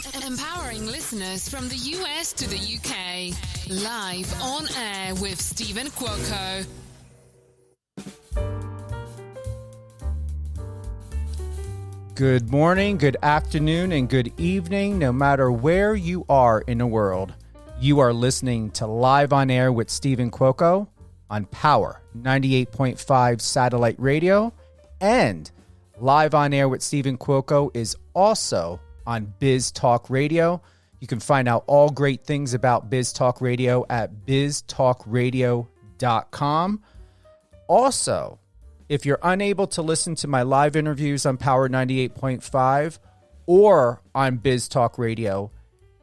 Empowering listeners from the US to the UK. Live on air with Stephen Cuoco. Good morning, good afternoon, and good evening, no matter where you are in the world. You are listening to Live on Air with Stephen Cuoco on Power 98.5 satellite radio, and Live on Air with Stephen Cuoco is also on Biz Talk Radio. You can find out all great things about Biz Talk Radio at biztalkradio.com. Also, if you're unable to listen to my live interviews on Power 98.5 or on Biz Talk Radio,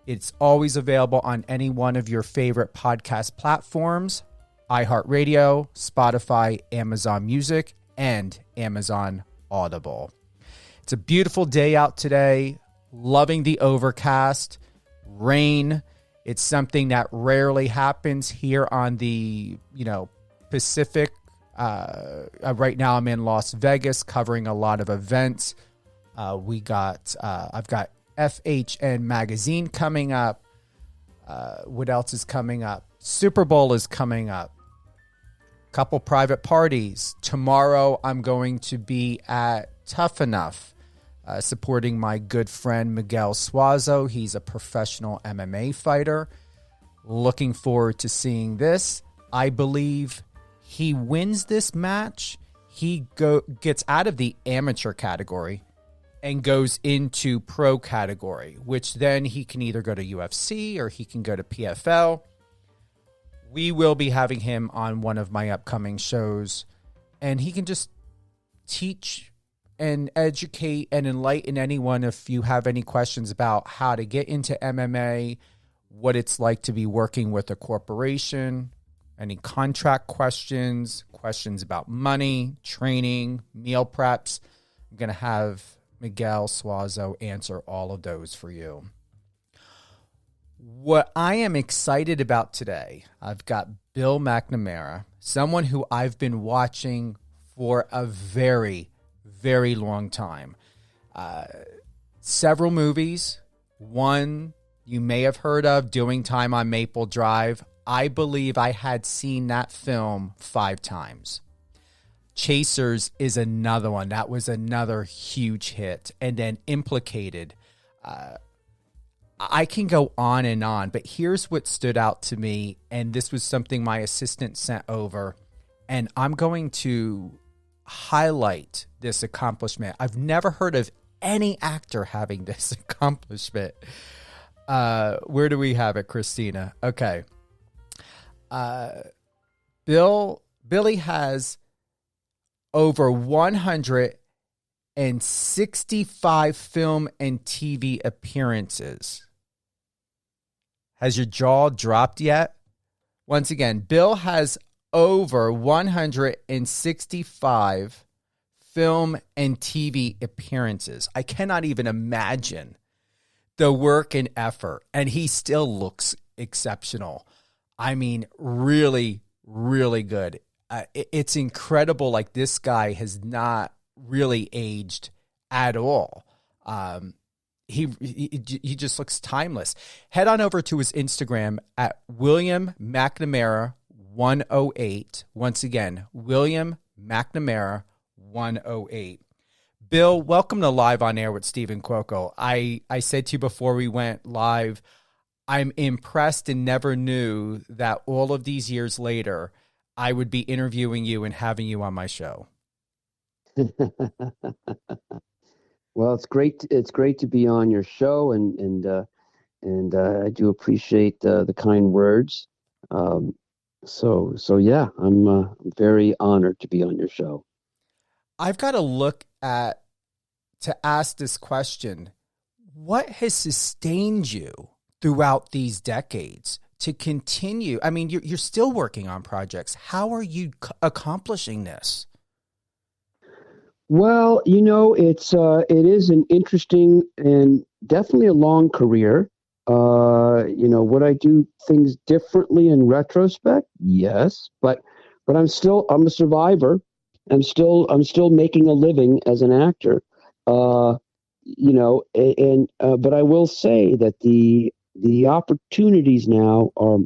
it's always available on any one of your favorite podcast platforms: iHeartRadio, Spotify, Amazon Music, and Amazon Audible. It's a beautiful day out today. Loving the overcast, rain. It's something that rarely happens here on the, Pacific. Right now I'm in Las Vegas covering a lot of events. I've got FHN magazine coming up. What else is coming up? Super Bowl is coming up. Couple private parties. Tomorrow I'm going to be at Tough Enough, supporting my good friend Miguel Suazo. He's a professional MMA fighter. Looking forward to seeing this. I believe he wins this match. He gets out of the amateur category and goes into pro category, which then he can either go to UFC or he can go to PFL. We will be having him on one of my upcoming shows, and he can just teach and educate and enlighten anyone if you have any questions about how to get into MMA, what it's like to be working with a corporation, any contract questions about money, training, meal preps. I'm going to have Miguel Suazo answer all of those for you. What I am excited about today, I've got Bill McNamara, someone who I've been watching for a very, very long time. Several movies. One you may have heard of, Doing Time on Maple Drive. I believe I had seen that film 5 times. Chasers is another one. That was another huge hit. And then Implicated. I can go on, but here's what stood out to me, and this was something my assistant sent over, and I'm going to highlight this accomplishment. I've never heard of any actor having this accomplishment. Where do we have it, Christina? Okay. Billy has over 165 film and TV appearances. Has your jaw dropped yet? Once again, Bill has over 165 film and TV appearances. I cannot even imagine the work and effort, and he still looks exceptional. I mean, really, really good. It's incredible. Like, this guy has not really aged at all. He just looks timeless. Head on over to his Instagram at William McNamara 108. Once again, William McNamara 108. Bill, welcome to Live on Air with Stephen Cuoco. I said to you before we went live, I'm impressed and never knew that all of these years later, I would be interviewing you and having you on my show. Well, it's great. It's great to be on your show, and I do appreciate the kind words. So yeah, I'm very honored to be on your show. I've got to ask this question: what has sustained you throughout these decades to continue? I mean, you're still working on projects. How are you accomplishing this? Well, it is an interesting and definitely a long career. Would I do things differently in retrospect? Yes, but I'm a survivor. I'm still making a living as an actor. but I will say that the opportunities now are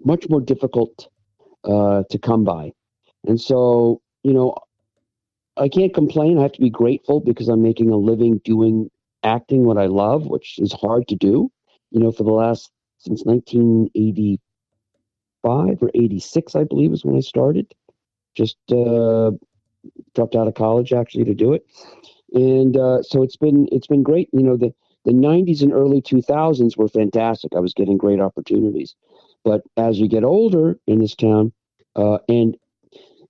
much more difficult to come by. And so, I can't complain. I have to be grateful because I'm making a living doing acting what I love, which is hard to do, for the since 1985 or 86, I believe is when I started. Just dropped out of college actually to do it. And so it's been great. The 90s and early 2000s were fantastic. I was getting great opportunities. But as you get older in this town, and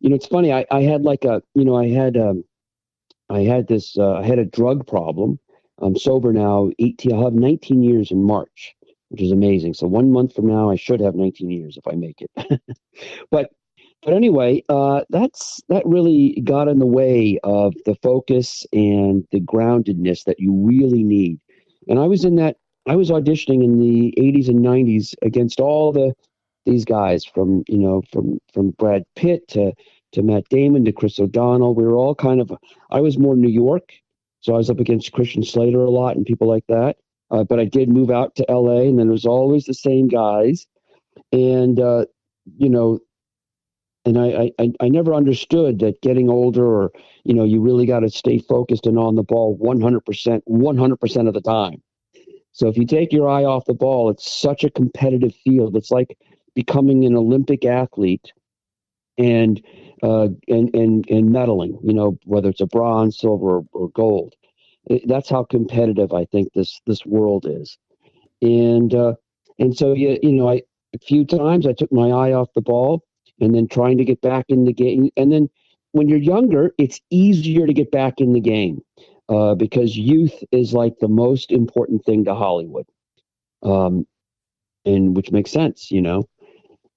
it's funny. I had like I had a drug problem. I'm sober now. I'll have 19 years in March, which is amazing. So 1 month from now, I should have 19 years if I make it. but but anyway, that really got in the way of the focus and the groundedness that you really need. And I was auditioning in the 80s and 90s against all these guys from Brad Pitt to Matt Damon to Chris O'Donnell. We were all I was more New York, so I was up against Christian Slater a lot and people like that. But I did move out to LA, and then it was always the same guys. And and I never understood that getting older, or you really got to stay focused and on the ball 100% of the time. So if you take your eye off the ball, it's such a competitive field. It's like becoming an Olympic athlete and medaling, whether it's a bronze, silver, or gold. That's how competitive I think this world is. And so a few times I took my eye off the ball, and then trying to get back in the game. And then when you're younger, it's easier to get back in the game because youth is like the most important thing to Hollywood, and which makes sense,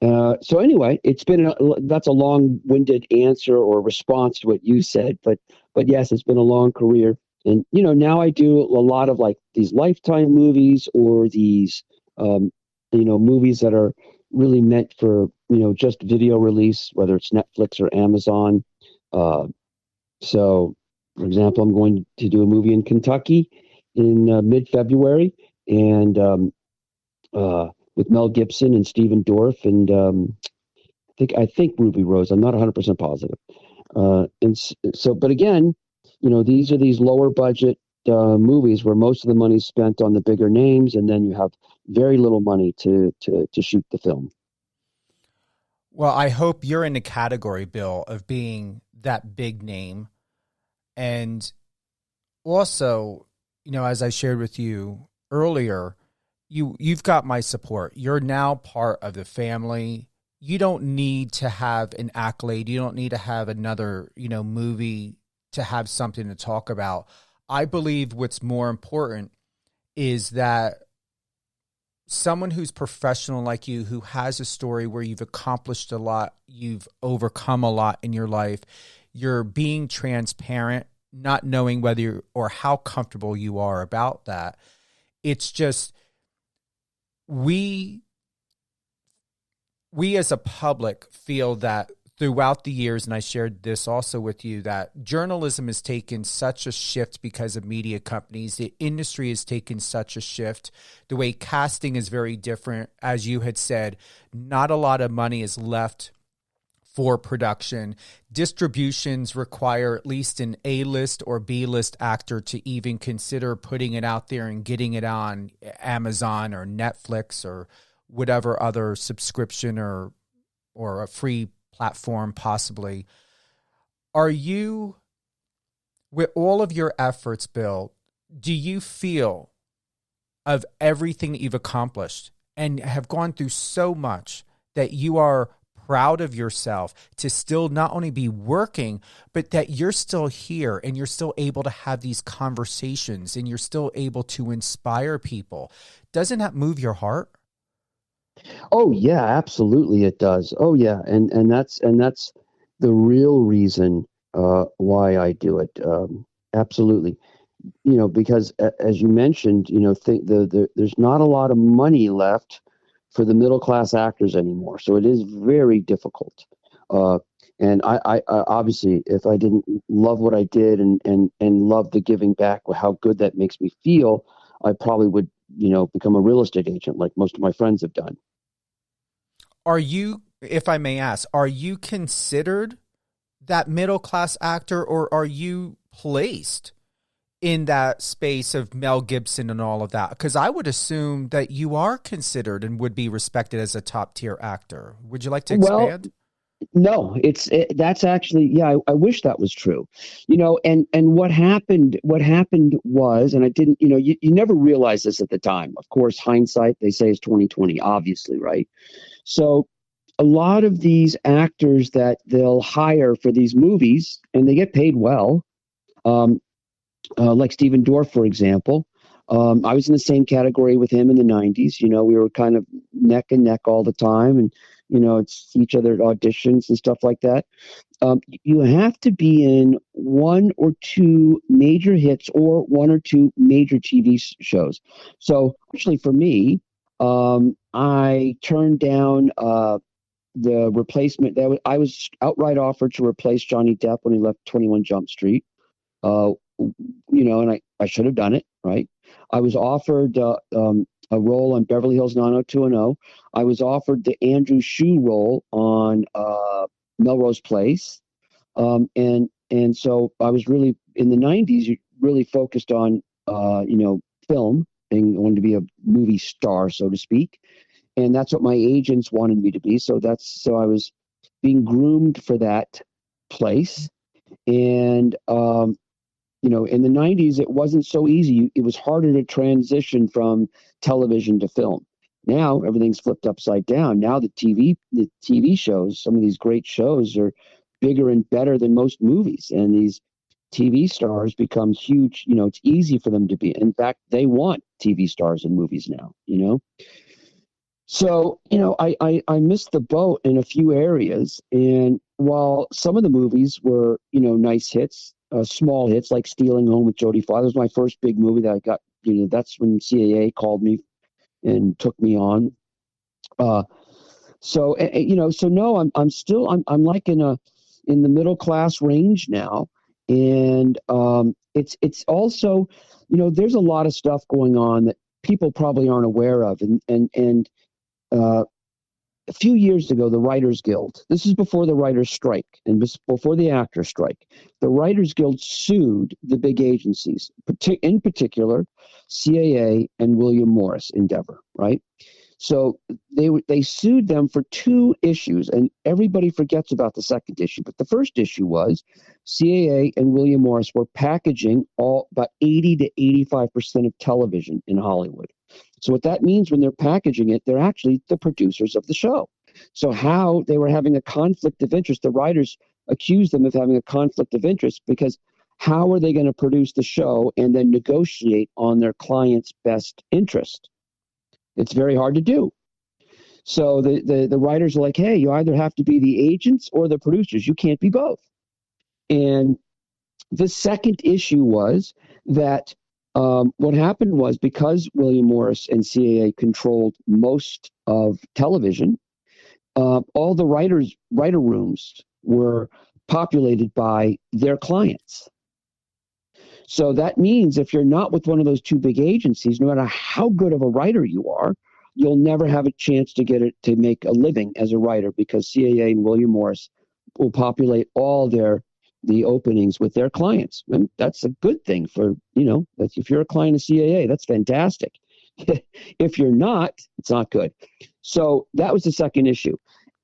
So anyway, that's a long-winded answer or response to what you said, but yes, it's been a long career, and now I do a lot of like these Lifetime movies or these movies that are really meant for just video release, whether it's Netflix or Amazon. So, for example, I'm going to do a movie in Kentucky in mid-February, and with Mel Gibson and Stephen Dorff, and I think Ruby Rose. I'm not 100% positive. And so, but again, these are these lower budget movies where most of the money is spent on the bigger names, and then you have very little money to shoot the film. Well, I hope you're in the category, Bill, of being that big name. And also, as I shared with you earlier, you've got my support. You're now part of the family. You don't need to have an accolade. You don't need to have another, movie to have something to talk about. I believe what's more important is that someone who's professional like you, who has a story where you've accomplished a lot, you've overcome a lot in your life, you're being transparent, not knowing whether or how comfortable you are about that. It's just, we as a public feel that throughout the years, and I shared this also with you, that journalism has taken such a shift because of media companies. The industry has taken such a shift. The way casting is very different. As you had said, not a lot of money is left for production. Distributions require at least an A-list or B-list actor to even consider putting it out there and getting it on Amazon or Netflix or whatever other subscription or a free platform possibly. Are you, with all of your efforts, Bill, do you feel of everything that you've accomplished and have gone through so much that you are proud of yourself to still not only be working, but that you're still here and you're still able to have these conversations and you're still able to inspire people? Doesn't that move your heart? Oh yeah, absolutely it does. Oh yeah, and that's the real reason why I do it. Absolutely, because as you mentioned, there's not a lot of money left for the middle class actors anymore, so it is very difficult. And I obviously, if I didn't love what I did and love the giving back, how good that makes me feel, I probably would, become a real estate agent like most of my friends have done. Are you, if I may ask, are you considered that middle class actor, or are you placed in that space of Mel Gibson and all of that? Because I would assume that you are considered and would be respected as a top tier actor. Would you like to Well, expand? no, that's actually, yeah, I wish that was true, and what happened was, and I didn't, you never realize this at the time. Of course, hindsight, they say, is 2020, obviously, right? So a lot of these actors that they'll hire for these movies, and they get paid well, um, like Stephen Dorff, for example. I was in the same category with him in the 90s. We were kind of neck and neck all the time, and, it's each other at auditions and stuff like that. You have to be in one or two major hits or one or two major TV shows. So, actually, for me, I turned down the replacement. I was outright offered to replace Johnny Depp when he left 21 Jump Street. Uh, and I should have done it, right? I was offered a role on Beverly Hills 90210. I was offered the Andrew Shue role on Melrose Place. And so I was really, in the 90s, really focused on, film, and wanted to be a movie star, so to speak. And that's what my agents wanted me to be. So I was being groomed for that place. And, in the 90s, it wasn't so easy. It was harder to transition from television to film. Now everything's flipped upside down. Now the TV shows, some of these great shows, are bigger and better than most movies. And these TV stars become huge. It's easy for them to be. In fact, they want TV stars in movies now. So, I missed the boat in a few areas. And while some of the movies were, nice hits, small hits, like Stealing Home with Jodie Foster was my first big movie that I got, that's when CAA called me and took me on. So no, I'm like in the middle class range now. And it's also, there's a lot of stuff going on that people probably aren't aware of. And uh, a few years ago, the Writers Guild, this is before the writers' strike and before the actors' strike, the Writers Guild sued the big agencies, in particular CAA and William Morris Endeavor, right? So they sued them for two issues, and everybody forgets about the second issue. But the first issue was CAA and William Morris were packaging about 80 to 85% of television in Hollywood. So what that means, when they're packaging it, they're actually the producers of the show. So how they were having a conflict of interest, the writers accused them of having a conflict of interest, because how are they going to produce the show and then negotiate on their client's best interest? It's very hard to do. So the writers are like, hey, you either have to be the agents or the producers. You can't be both. And the second issue was that what happened was, because William Morris and CAA controlled most of television, all the writer rooms were populated by their clients. So that means if you're not with one of those two big agencies, no matter how good of a writer you are, you'll never have a chance to make a living as a writer, because CAA and William Morris will populate all the openings with their clients. And that's a good thing for, if you're a client of CAA, that's fantastic. If you're not, it's not good. So that was the second issue.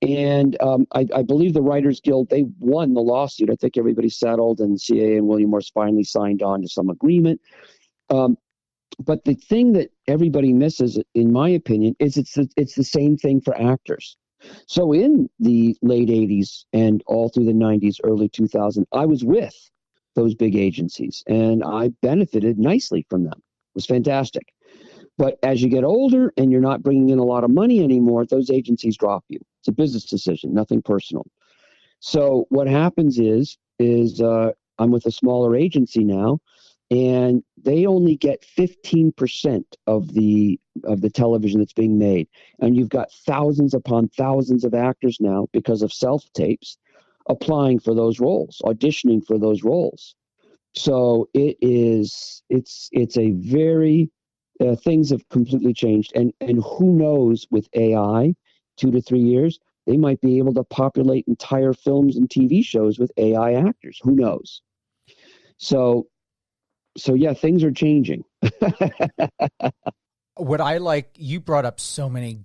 And I believe the Writers Guild, they won the lawsuit. I think everybody settled, and CAA and William Morris finally signed on to some agreement. But the thing that everybody misses, in my opinion, is it's the same thing for actors. So in the late 80s and all through the 90s, early 2000s, I was with those big agencies, and I benefited nicely from them. It was fantastic. But as you get older and you're not bringing in a lot of money anymore, those agencies drop you. It's a business decision, nothing personal. So what happens is I'm with a smaller agency now, and they only get 15% of the television that's being made. And you've got thousands upon thousands of actors now, because of self-tapes, applying for those roles, auditioning for those roles. So it's a very, things have completely changed. And who knows, with AI, 2 to 3 years, they might be able to populate entire films and TV shows with AI actors. Who knows? So yeah, things are changing. What I like, you brought up so many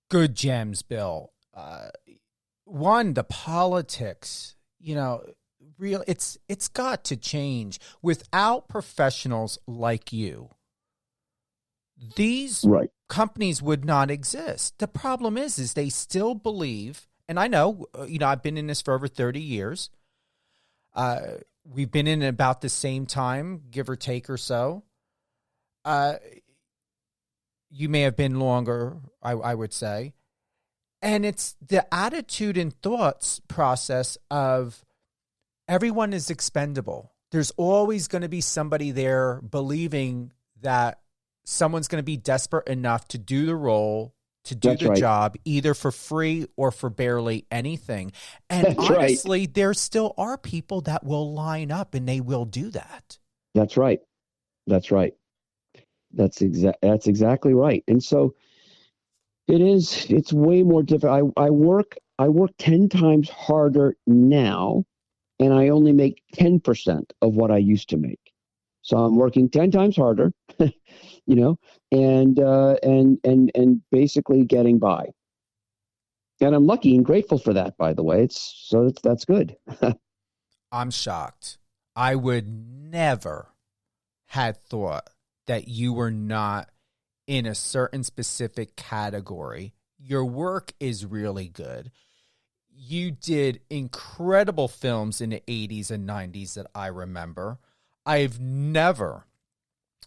good gems, Bill. One, the politics, real, it's got to change. Without professionals like you, these Right. companies would not exist. The problem is they still believe, and I know, I've been in this for over 30 years. We've been in about the same time, give or take or so. You may have been longer, I would say. And it's the attitude and thoughts process of everyone is expendable. There's always going to be somebody there believing that someone's going to be desperate enough to do the role, to do That's the right. job, either for free or for barely anything. And That's honestly, right. there still are people that will line up and they will do that. That's right. That's right. That's exactly right. And so it's way more difficult. I work 10 times harder now, and I only make 10% of what I used to make. So I'm working 10 times harder, and basically getting by. And I'm lucky and grateful for that, by the way. That's good. I'm shocked. I would never had thought that you were not in a certain specific category. Your work is really good. You did incredible films in the 80s and 90s that I remember. I've never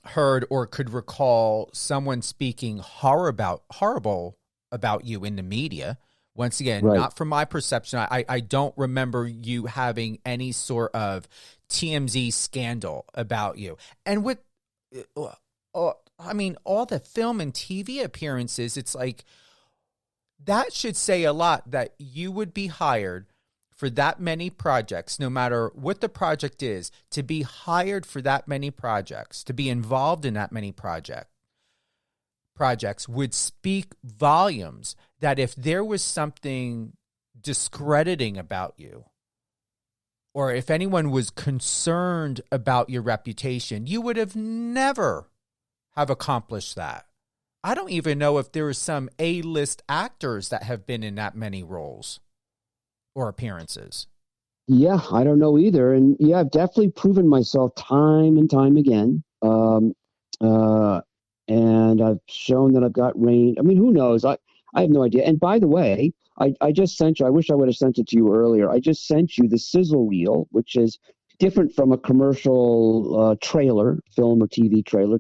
heard or could recall someone speaking horrible about you in the media. Once again, Right. not from my perception. I don't remember you having any sort of TMZ scandal about you. And with, all the film and TV appearances, it's like, that should say a lot that you would be hired for that many projects, no matter what the project is, to be hired for that many projects, to be involved in that many projects would speak volumes that if there was something discrediting about you, or if anyone was concerned about your reputation, you would have never have accomplished that. I don't even know if there are some A-list actors that have been in that many roles or appearances. Yeah, I don't know either. And yeah, I've definitely proven myself time and time again. And I've shown that I've got range. I mean, who knows? I have no idea. And by the way, I just sent you, I wish I would have sent it to you earlier. I just sent you the sizzle reel, which is different from a commercial trailer, film or TV trailer.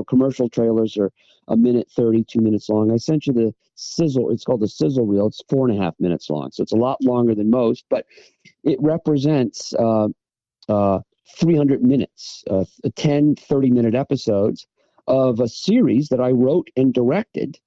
Commercial trailers are a minute 30, 2 minutes long. I sent you the sizzle. It's called the sizzle reel. It's 4.5 minutes long. So it's a lot longer than most, but it represents 300 minutes, 10, 30-minute episodes of a series that I wrote and directed.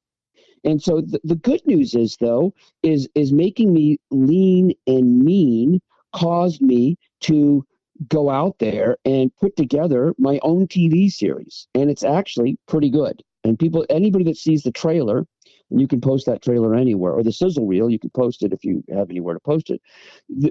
And so the good news is, though, is making me lean and mean caused me to go out there and put together my own TV series. And it's actually pretty good. And anybody that sees the trailer, and you can post that trailer anywhere, or the sizzle reel, you can post it if you have anywhere to post it,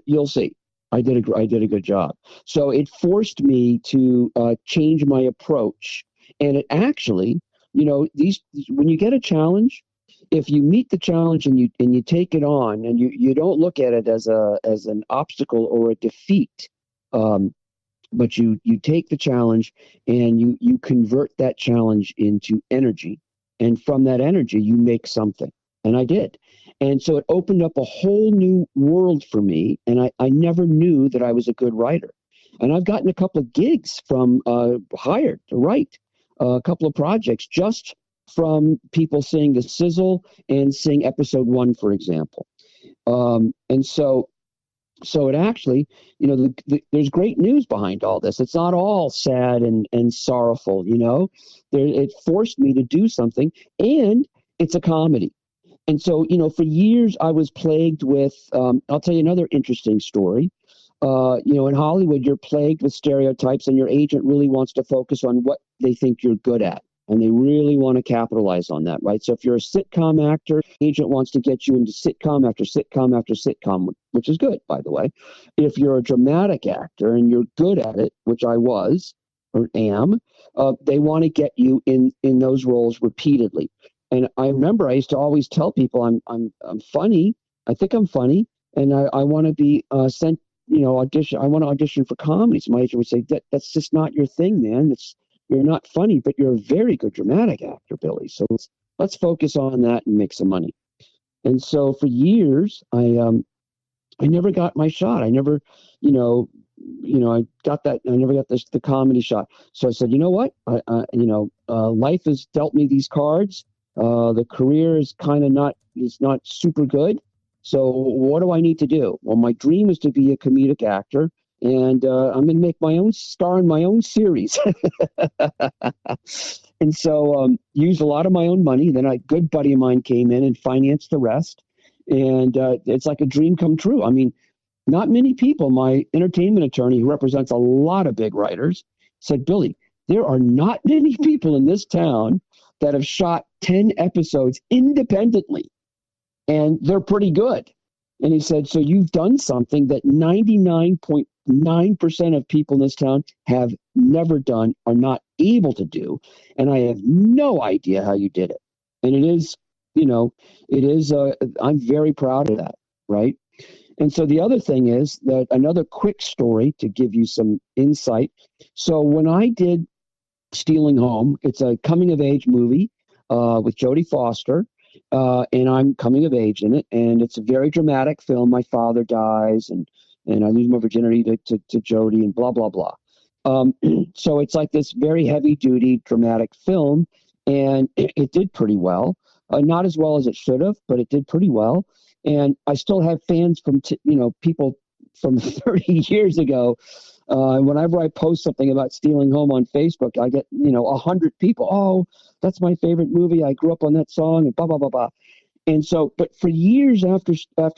you'll see. I did a good job. So it forced me to change my approach. And it actually, when you get a challenge, if you meet the challenge and you take it on, and you don't look at it as an obstacle or a defeat, but you take the challenge and you convert that challenge into energy, and from that energy you make something. And I did. And so it opened up a whole new world for me, and I never knew that I was a good writer. And I've gotten a couple of gigs from hired to write a couple of projects just from people seeing the sizzle and seeing episode 1, for example. And so it actually, there's great news behind all this. It's not all sad and sorrowful, It forced me to do something, and it's a comedy. And so, for years I was plagued with, I'll tell you another interesting story. In Hollywood, you're plagued with stereotypes, and your agent really wants to focus on what they think you're good at. And they really want to capitalize on that, right? So if you're a sitcom actor, agent wants to get you into sitcom after sitcom after sitcom, which is good, by the way. If you're a dramatic actor and you're good at it, which I was or am, they want to get you in those roles repeatedly. And I remember I used to always tell people I'm funny. I think I'm funny, and I want to be sent, audition. I want to audition for comedies. My agent would say that's just not your thing, man. You're not funny, but you're a very good dramatic actor, Billy. So let's focus on that and make some money. And so for years, I never got my shot. I never, I got that. I never got the comedy shot. So I said, you know what? Life has dealt me these cards. The career is kind of not super good. So what do I need to do? Well, my dream is to be a comedic actor. And I'm going to make my own star in my own series. And so used a lot of my own money. Then a good buddy of mine came in and financed the rest. And it's like a dream come true. I mean, not many people, my entertainment attorney, who represents a lot of big writers, said, Billy, there are not many people in this town that have shot 10 episodes independently. And they're pretty good. And he said, so you've done something that 99.9% of people in this town have never done, are not able to do. And I have no idea how you did it. And I'm very proud of that, right? And so the other thing is that another quick story to give you some insight. So when I did Stealing Home, it's a coming of age movie with Jodie Foster. And I'm coming of age in it, and it's a very dramatic film. My father dies, and I lose my virginity to Jodie, and blah, blah, blah. So it's like this very heavy-duty dramatic film, and it did pretty well. Not as well as it should have, but it did pretty well. And I still have fans from people from 30 years ago. Whenever I post something about Stealing Home on Facebook, I get 100 people. Oh, that's my favorite movie. I grew up on that song, and blah blah blah blah. And so, but for years after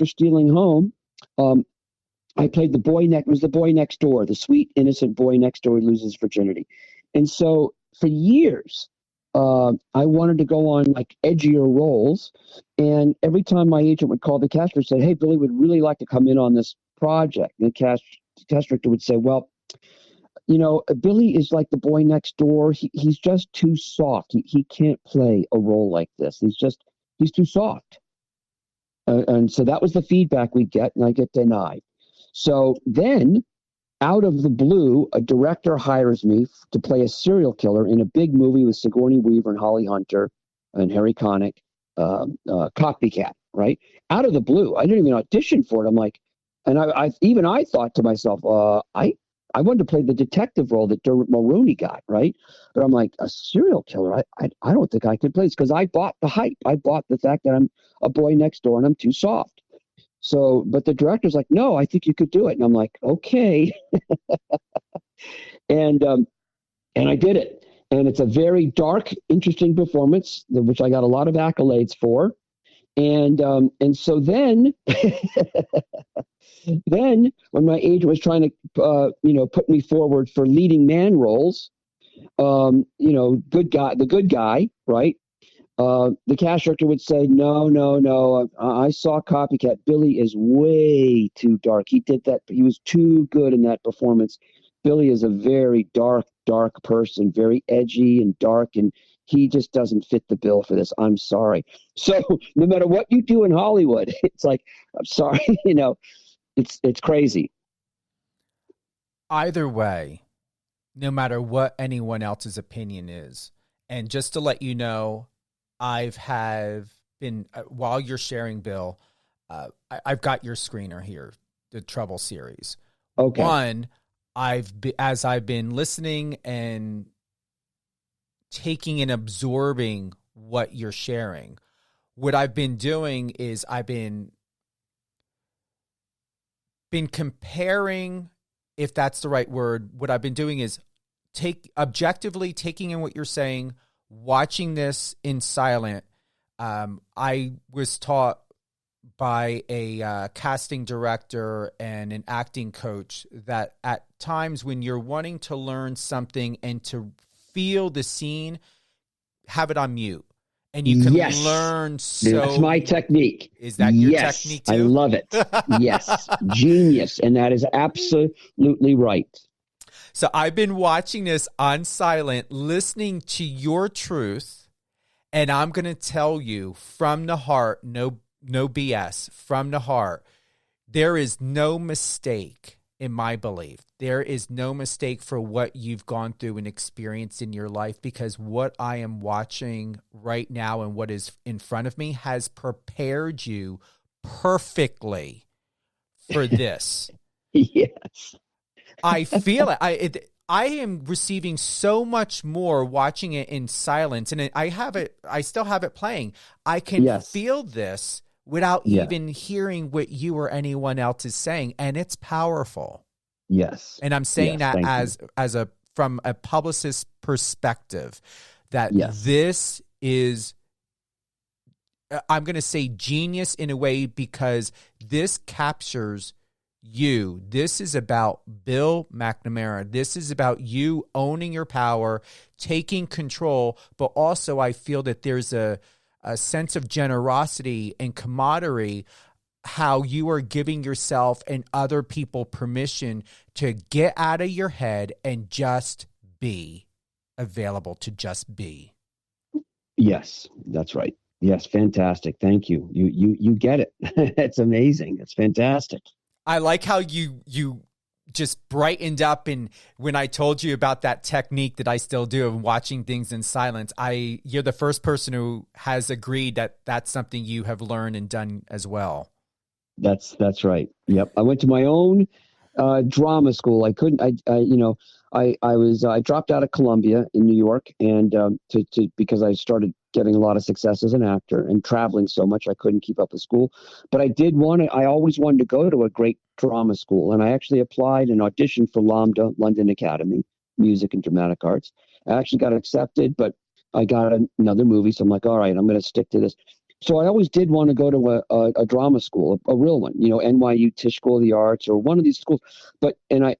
Stealing Home, I played the boy next door, the sweet innocent boy next door who loses virginity. And so for years, I wanted to go on like edgier roles. And every time my agent would call the cast director and say, hey, Billy would really like to come in on this project. And the cast director would say, well, Billy is like the boy next door. He's just too soft. He can't play a role like this. He's too soft. And so that was the feedback we get, and I get denied. So then, out of the blue, a director hires me to play a serial killer in a big movie with Sigourney Weaver and Holly Hunter and Harry Connick, Copycat, right? Out of the blue. I didn't even audition for it. I'm like, and I thought to myself, I wanted to play the detective role that Dermot Mulroney got, right? But I'm like, a serial killer? I don't think I could play this, because I bought the hype. I bought the fact that I'm a boy next door and I'm too soft. So, but the director's like, no, I think you could do it. And I'm like, okay. And I did it. And it's a very dark, interesting performance, which I got a lot of accolades for. And so then, then when my agent was trying to, put me forward for leading man roles, the good guy, right? The cast director would say, no, I saw Copycat. Billy is way too dark. He did that. He was too good in that performance. Billy is a very dark person, very edgy and dark, and he just doesn't fit the bill for this. I'm sorry. So no matter what you do in Hollywood, it's like, I'm sorry, it's crazy. Either way, no matter what anyone else's opinion is, and just to let you know, have been, while you're sharing, Bill, I've got your screener here, the Trouble series. Okay. One, as I've been listening and taking and absorbing what you're sharing, what I've been doing is I've been comparing, if that's the right word. What I've been doing is objectively taking in what you're saying, watching this in silent, I was taught by a casting director and an acting coach that at times when you're wanting to learn something and to feel the scene, have it on mute. And you can learn so... That's my technique. Is that your technique too? I love it. Yes. Genius. And that is absolutely right. So I've been watching this on silent, listening to your truth, and I'm going to tell you from the heart, no BS, from the heart, there is no mistake in my belief. There is no mistake for what you've gone through and experienced in your life, because what I am watching right now and what is in front of me has prepared you perfectly for this. Yes. I feel it. I am receiving so much more watching it in silence, and I still have it playing. I can feel this without even hearing what you or anyone else is saying, and it's powerful. Yes. And I'm saying that from a publicist perspective, that this is, I'm going to say genius in a way, because this captures you. This is about Bill McNamara. This is about you owning your power, taking control, but also I feel that there's a sense of generosity and camaraderie, how you are giving yourself and other people permission to get out of your head and just be available to just be. Yes, that's right. Yes, fantastic. Thank you. You get it. It's amazing. It's fantastic. I like how you just brightened up, and when I told you about that technique that I still do of watching things in silence, you're the first person who has agreed that that's something you have learned and done as well. That's right. Yep. I went to my own drama school. I couldn't. I dropped out of Columbia in New York, and because I started getting a lot of success as an actor and traveling so much, I couldn't keep up with school. But I always wanted to go to a great drama school, and I actually applied and auditioned for LAMDA, London Academy, Music and Dramatic Arts. I actually got accepted, but I got another movie, so I'm like, all right, I'm going to stick to this. So I always did want to go to a drama school, a real one, NYU Tisch School of the Arts or one of these schools. But I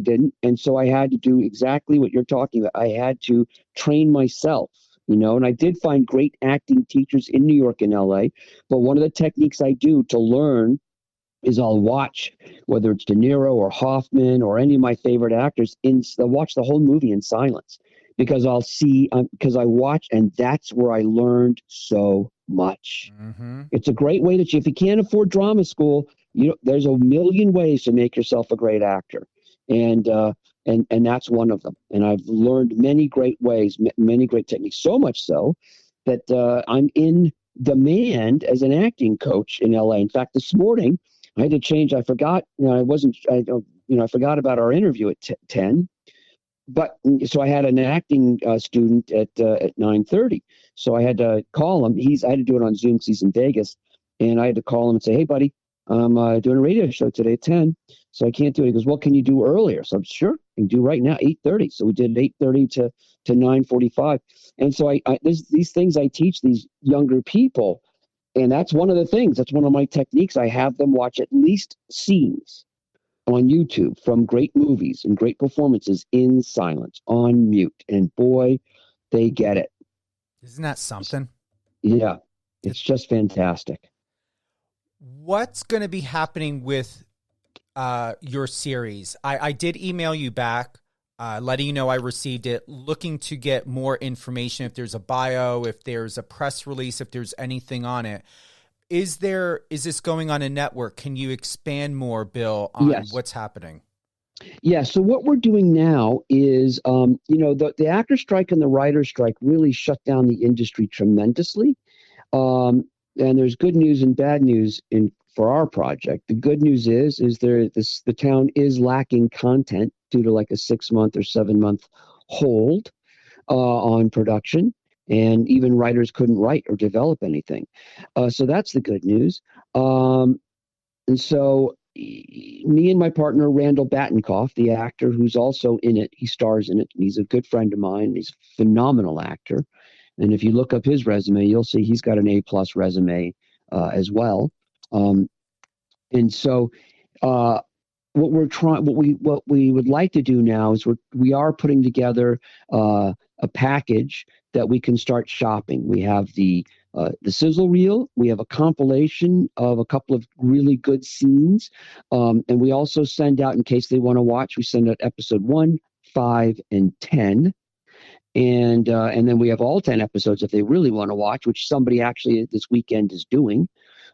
didn't, and so I had to do exactly what you're talking about. I had to train myself, and I did find great acting teachers in New York and LA. But one of the techniques I do to learn is I'll watch, whether it's De Niro or Hoffman or any of my favorite actors, I'll watch the whole movie in silence, because I'll see, because I watch, and that's where I learned so much. Mm-hmm. It's a great way that if you can't afford drama school, there's a million ways to make yourself a great actor. And that's one of them. And I've learned many great ways, many great techniques, so much so that I'm in demand as an acting coach in LA. In fact, this morning I had to change. I forgot, I forgot about our interview at 10. But so I had an acting student at 9:30. So I had to call him. I had to do it on Zoom because he's in Vegas. And I had to call him and say, hey, buddy, I'm doing a radio show today at 10. So I can't do it. He goes, well, can you do earlier? So I'm sure I can do right now, 8:30. So we did 8:30 to 9:45. And so there's these things I teach these younger people. And that's one of the things. That's one of my techniques. I have them watch at least scenes on YouTube from great movies and great performances in silence, on mute. And boy, they get it. Isn't that something? Yeah, it's just fantastic. What's going to be happening with your series? I did email you back, letting you know I received it, looking to get more information, if there's a bio, if there's a press release, if there's anything on it. Is this going on a network? Can you expand more, Bill, on what's happening? Yeah. So what we're doing now is, the actor strike and the writer strike really shut down the industry tremendously. And there's good news and bad news for our project. The good news is the town is lacking content due to like a 6-month or 7-month hold on production. And even writers couldn't write or develop anything. So that's the good news. And so me and my partner, Randall Battenkoff, the actor who's also in it, he stars in it. He's a good friend of mine. He's a phenomenal actor. And if you look up his resume, you'll see he's got an A+ resume as well. And so what we would like to do now is we are putting together a package that we can start shopping. We have the sizzle reel. We have a compilation of a couple of really good scenes, and we also send out, in case they want to watch, we send out episode 1, 5, and 10. And then we have all 10 episodes if they really want to watch, which somebody actually this weekend is doing.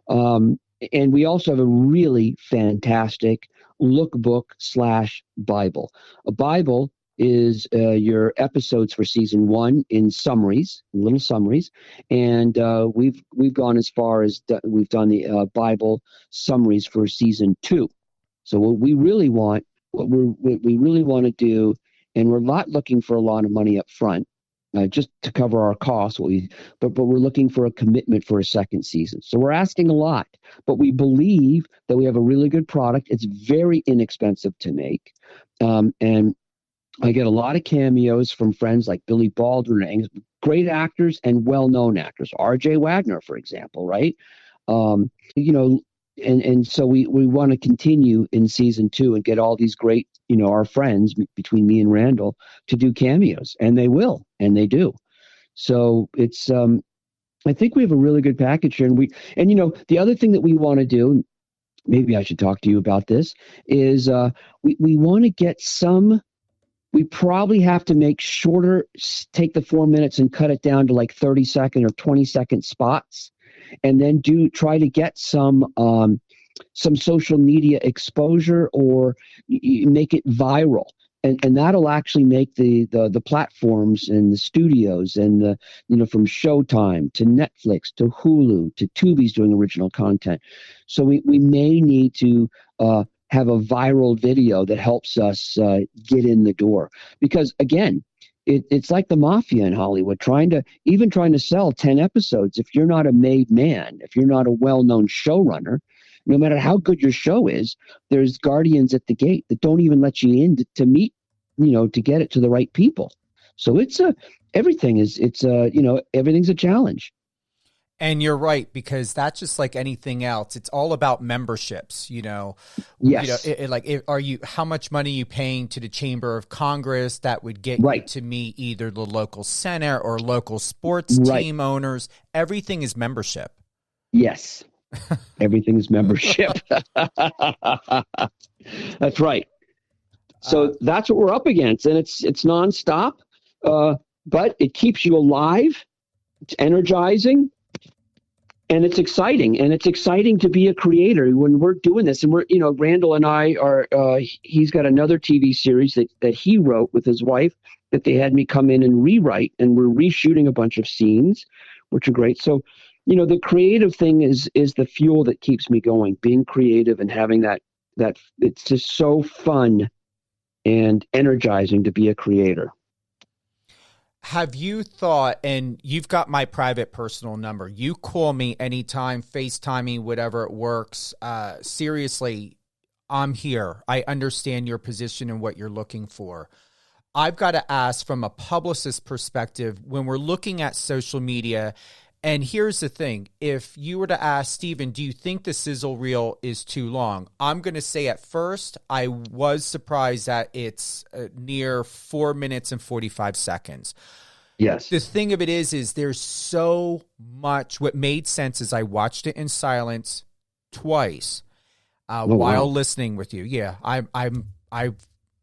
And we also have a really fantastic lookbook/Bible. A Bible is your episodes for season 1 in summaries, little summaries, and we've gone as far as we've done the Bible summaries for season 2. So what we really want to do, and we're not looking for a lot of money up front, just to cover our costs. But we're looking for a commitment for a second season. So we're asking a lot, but we believe that we have a really good product. It's very inexpensive to make, and I get a lot of cameos from friends like Billy Baldwin, great actors and well-known actors. R.J. Wagner, for example, right? And so we want to continue in season 2 and get all these great, our friends between me and Randall to do cameos, and they will, and they do. So it's, I think we have a really good package here. And the other thing that we want to do, maybe I should talk to you about this, is we want to get we probably have to make shorter, take the 4 minutes and cut it down to like 30-second or 20-second spots, and then try to get some social media exposure, or make it viral. And that'll actually make the platforms and the studios and from Showtime to Netflix to Hulu to Tubi's doing original content. So we may need to have a viral video that helps us get in the door, because again, it's like the mafia in Hollywood, trying to sell 10 episodes. If you're not a made man, if you're not a well-known showrunner, no matter how good your show is, there's guardians at the gate that don't even let you in to meet, to get it to the right people. So everything's a challenge. And you're right, because that's just like anything else. It's all about memberships, Yes. How much money are you paying to the Chamber of Congress that would get you to meet either the local senator or local sports team owners? Everything is membership. Yes. Everything is membership. That's right. So that's what we're up against, and it's nonstop, but it keeps you alive. It's energizing. And it's exciting, to be a creator when we're doing this. And Randall and I are, he's got another TV series that he wrote with his wife that they had me come in and rewrite, and we're reshooting a bunch of scenes, which are great. So, the creative thing is the fuel that keeps me going, being creative and having that it's just so fun and energizing to be a creator. Have you thought, and you've got my private personal number, you call me anytime, FaceTime me, whatever it works. Seriously, I'm here. I understand your position and what you're looking for. I've got to ask from a publicist perspective, when we're looking at social media, and here's the thing, if you were to ask Stephen, do you think the sizzle reel is too long? I'm going to say at first, I was surprised that it's near 4 minutes and 45 seconds. Yes. The thing of it is there's so much. What made sense is I watched it in silence twice while listening with you. Yeah, I'm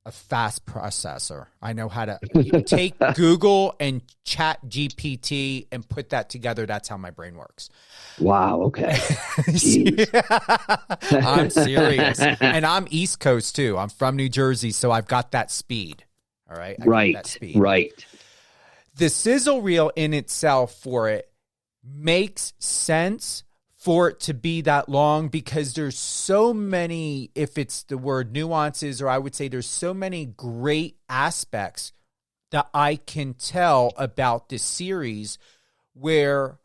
a fast processor. I know how to take Google and Chat GPT and put that together. That's how my brain works. Wow. Okay. I'm serious. And I'm East Coast too. I'm from New Jersey, so I've got that speed. All right. Right. The sizzle reel in itself for it makes sense for it to be that long, because there's so many, if it's the word nuances, or I would say there's so many great aspects that I can tell about this series, where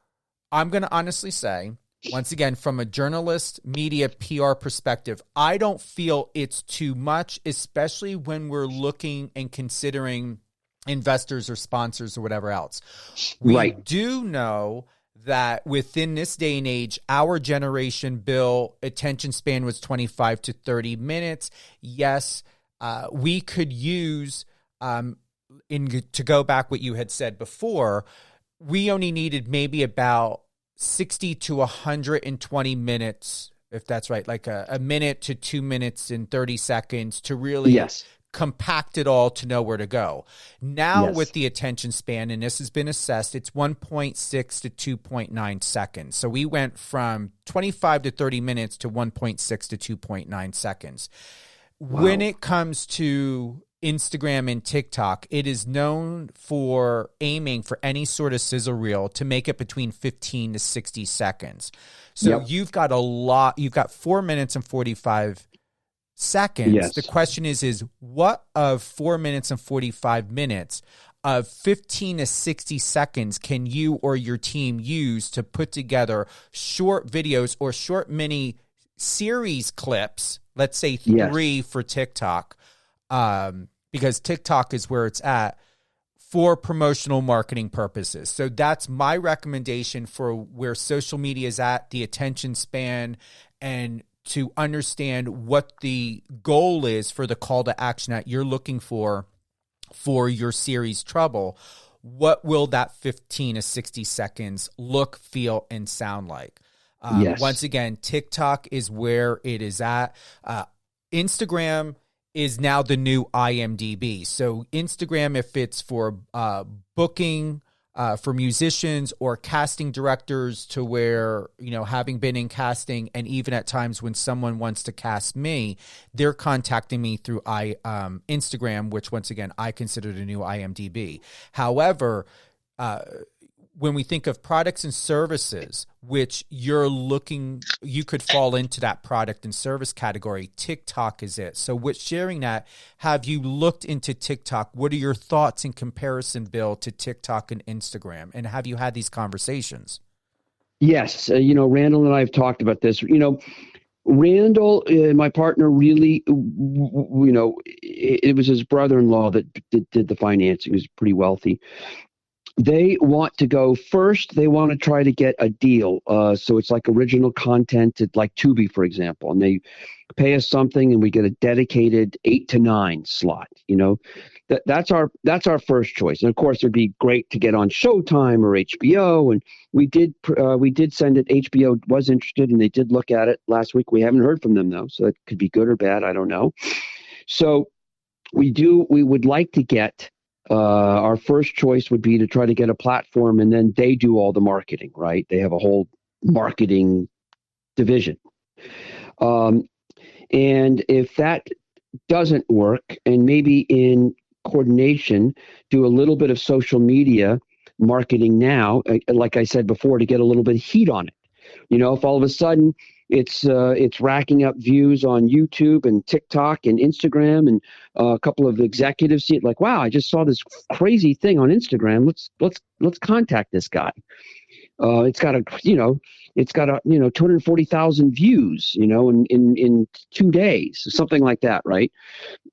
I'm going to honestly say, once again, from a journalist, media, PR perspective, I don't feel it's too much, especially when we're looking and considering investors or sponsors or whatever else. We Right. do know that within this day and age, our generation, Bill, attention span was 25 to 30 minutes. Yes, we could use, to go back what you had said before, we only needed maybe about 60 to 120 minutes, if that's right, like a minute to 2 minutes and 30 seconds to really Yes. compact it all to know where to go. Now Yes. with the attention span, and this has been assessed, it's 1.6 to 2.9 seconds. So we went from 25 to 30 minutes to 1.6 to 2.9 seconds. Wow. When it comes to Instagram and TikTok, it is known for aiming for any sort of sizzle reel to make it between 15 to 60 seconds. So you've got 4 minutes and 45 seconds. Yes. The question is what of 4 minutes and 45 minutes of 15 to 60 seconds can you or your team use to put together short videos or short mini series clips, let's say 3 for TikTok, because TikTok is where it's at, for promotional marketing purposes. So that's my recommendation for where social media is at, the attention span, and to understand what the goal is for the call to action that you're looking for your series Trouble. What will that 15 to 60 seconds look, feel, and sound like? Once again, TikTok is where it is at. Instagram is now the new IMDb. So Instagram, if it's for booking for musicians or casting directors, to where, having been in casting, and even at times when someone wants to cast me, they're contacting me through Instagram, which once again, I consider the new IMDb. However, when we think of products and services, which you could fall into that product and service category, TikTok is it. So with sharing that, have you looked into TikTok? What are your thoughts in comparison, Bill, to TikTok and Instagram? And have you had these conversations? Yes. Randall and I have talked about this. Randall, my partner, really, it was his brother-in-law that did the financing. He was pretty wealthy. They want to go first. They want to try to get a deal. So it's like original content, like Tubi, for example, and they pay us something and we get a dedicated 8 to 9 slot. That's our first choice. And of course, it'd be great to get on Showtime or HBO. And we did send it. HBO was interested and they did look at it last week. We haven't heard from them though, so it could be good or bad. I don't know. So we would like to get. Our first choice would be to try to get a platform, and then they do all the marketing, right? They have a whole marketing division. And if that doesn't work, and maybe in coordination, do a little bit of social media marketing now, like I said before, to get a little bit of heat on it. If all of a sudden it's racking up views on YouTube and TikTok and Instagram, and a couple of executives see it like, wow, I just saw this crazy thing on Instagram. Let's contact this guy. It's got 240,000 views, in 2 days, something like that, right?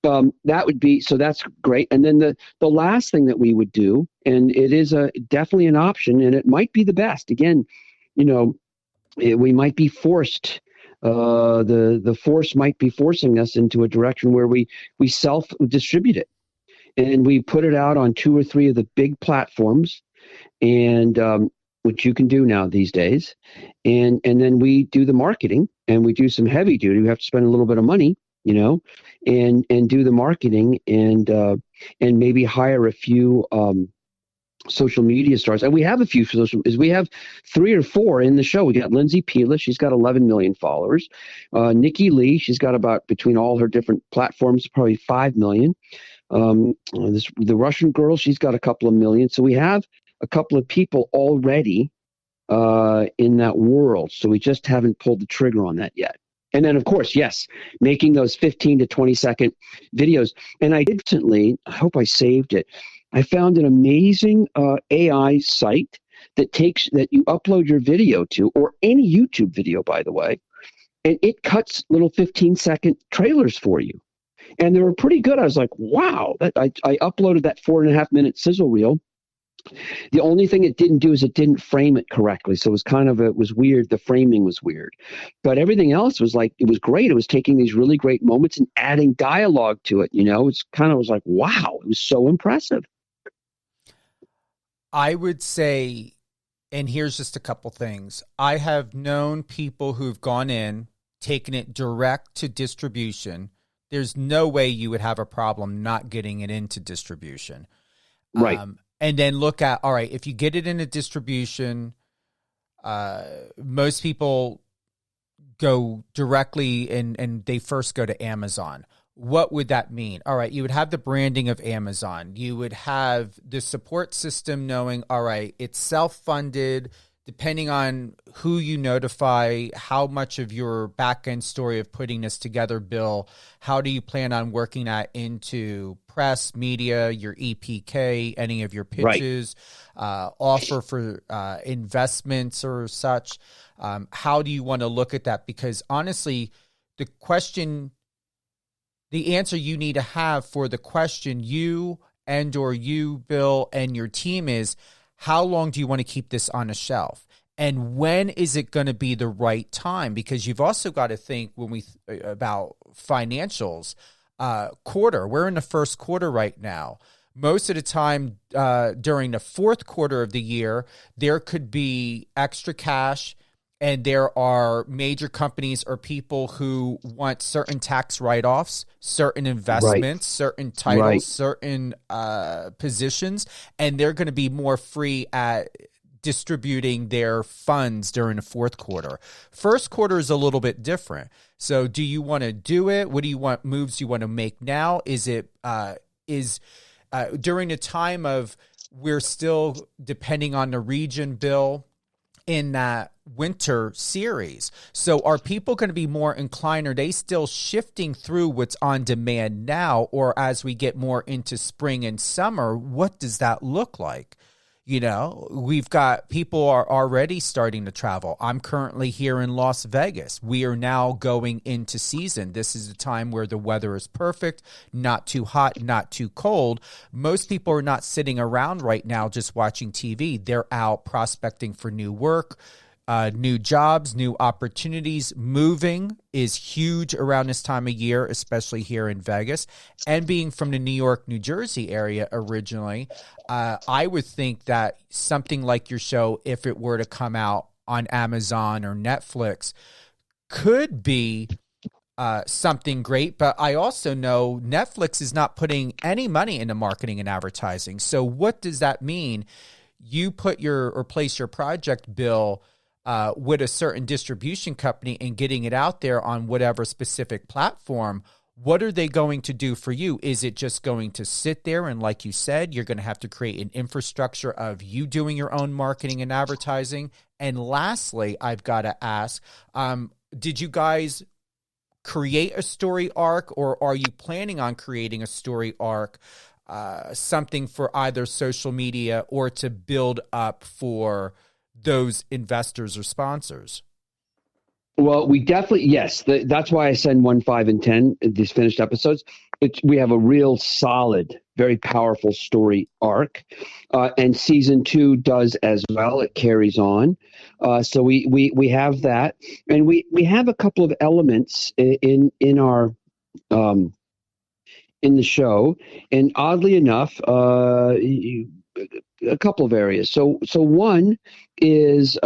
That would be, so that's great. And then the last thing that we would do, and it is definitely an option, and it might be the best. Again, we might be forced. The force might be forcing us into a direction where we self-distribute it, and we put it out on 2 or 3 of the big platforms, and which you can do now these days, and then we do the marketing, and we do some heavy duty. We have to spend a little bit of money, and do the marketing, and maybe hire a few social media stars. And we have a few we have 3 or 4 in the show. We got Lindsay Pila, she's got 11 million followers. Nikki Lee, she's got about, between all her different platforms, probably 5 million. The Russian girl, she's got a couple of million. So we have a couple of people already in that world. So we just haven't pulled the trigger on that yet. And then, of course, yes, making those 15 to 20 second videos. And I did recently, I hope I saved it, I found an amazing AI site that you upload your video to, or any YouTube video, by the way, and it cuts little 15-second trailers for you. and they were pretty good. I was like, wow. I uploaded that 4.5-minute sizzle reel. The only thing it didn't do is it didn't frame it correctly. So it was weird. The framing was weird, but everything else was like, it was great. It was taking these really great moments and adding dialogue to it. It's kind of was like, wow, it was so impressive. I would say, and here's just a couple things. I have known people who've gone in, taken it direct to distribution. There's no way you would have a problem not getting it into distribution. Right. And then look at, all right, if you get it into distribution, most people go directly and they first go to Amazon. What would that mean? All right, you would have the branding of Amazon. You would have the support system knowing, all right, it's self-funded, depending on who you notify, how much of your back-end story of putting this together, Bill, how do you plan on working that into press, media, your EPK, any of your pitches, offer for investments or such? How do you want to look at that? Because honestly, the answer you need to have for the question you, Bill, and your team is, how long do you want to keep this on a shelf? And when is it going to be the right time? Because you've also got to think about financials. Quarter, we're in the first quarter right now. Most of the time during the fourth quarter of the year, there could be extra cash, and there are major companies or people who want certain tax write-offs, certain investments, certain titles, certain positions, and they're going to be more free at distributing their funds during the fourth quarter. First quarter is a little bit different. So do you want to do it? What do you want moves you want to make now? Is it during the time of, we're still depending on the region, Bill, in that winter series. So are people going to be more inclined? Are they still shifting through what's on demand now? Or as we get more into spring and summer, what does that look like? We've got people are already starting to travel. I'm currently here in Las Vegas. We are now going into season. This is a time where the weather is perfect, not too hot, not too cold. Most people are not sitting around right now just watching TV. They're out prospecting for new work, new jobs, new opportunities. Moving is huge around this time of year, especially here in Vegas. And being from the New York, New Jersey area originally, I would think that something like your show, if it were to come out on Amazon or Netflix, could be something great. But I also know Netflix is not putting any money into marketing and advertising. So what does that mean? You place your project, Bill, with a certain distribution company and getting it out there on whatever specific platform. What are they going to do for you? Is it just going to sit there and, like you said, you're going to have to create an infrastructure of you doing your own marketing and advertising? And lastly, I've got to ask, did you guys create a story arc, or are you planning on creating a story arc, something for either social media or to build up for those investors or sponsors? Well, we definitely, yes. That's why I send 1, 5, and 10, these finished episodes. We have a real solid, very powerful story arc. And season 2 does as well. It carries on. So we have that. And we have a couple of elements in our in the show. And oddly enough, a couple of areas. So one is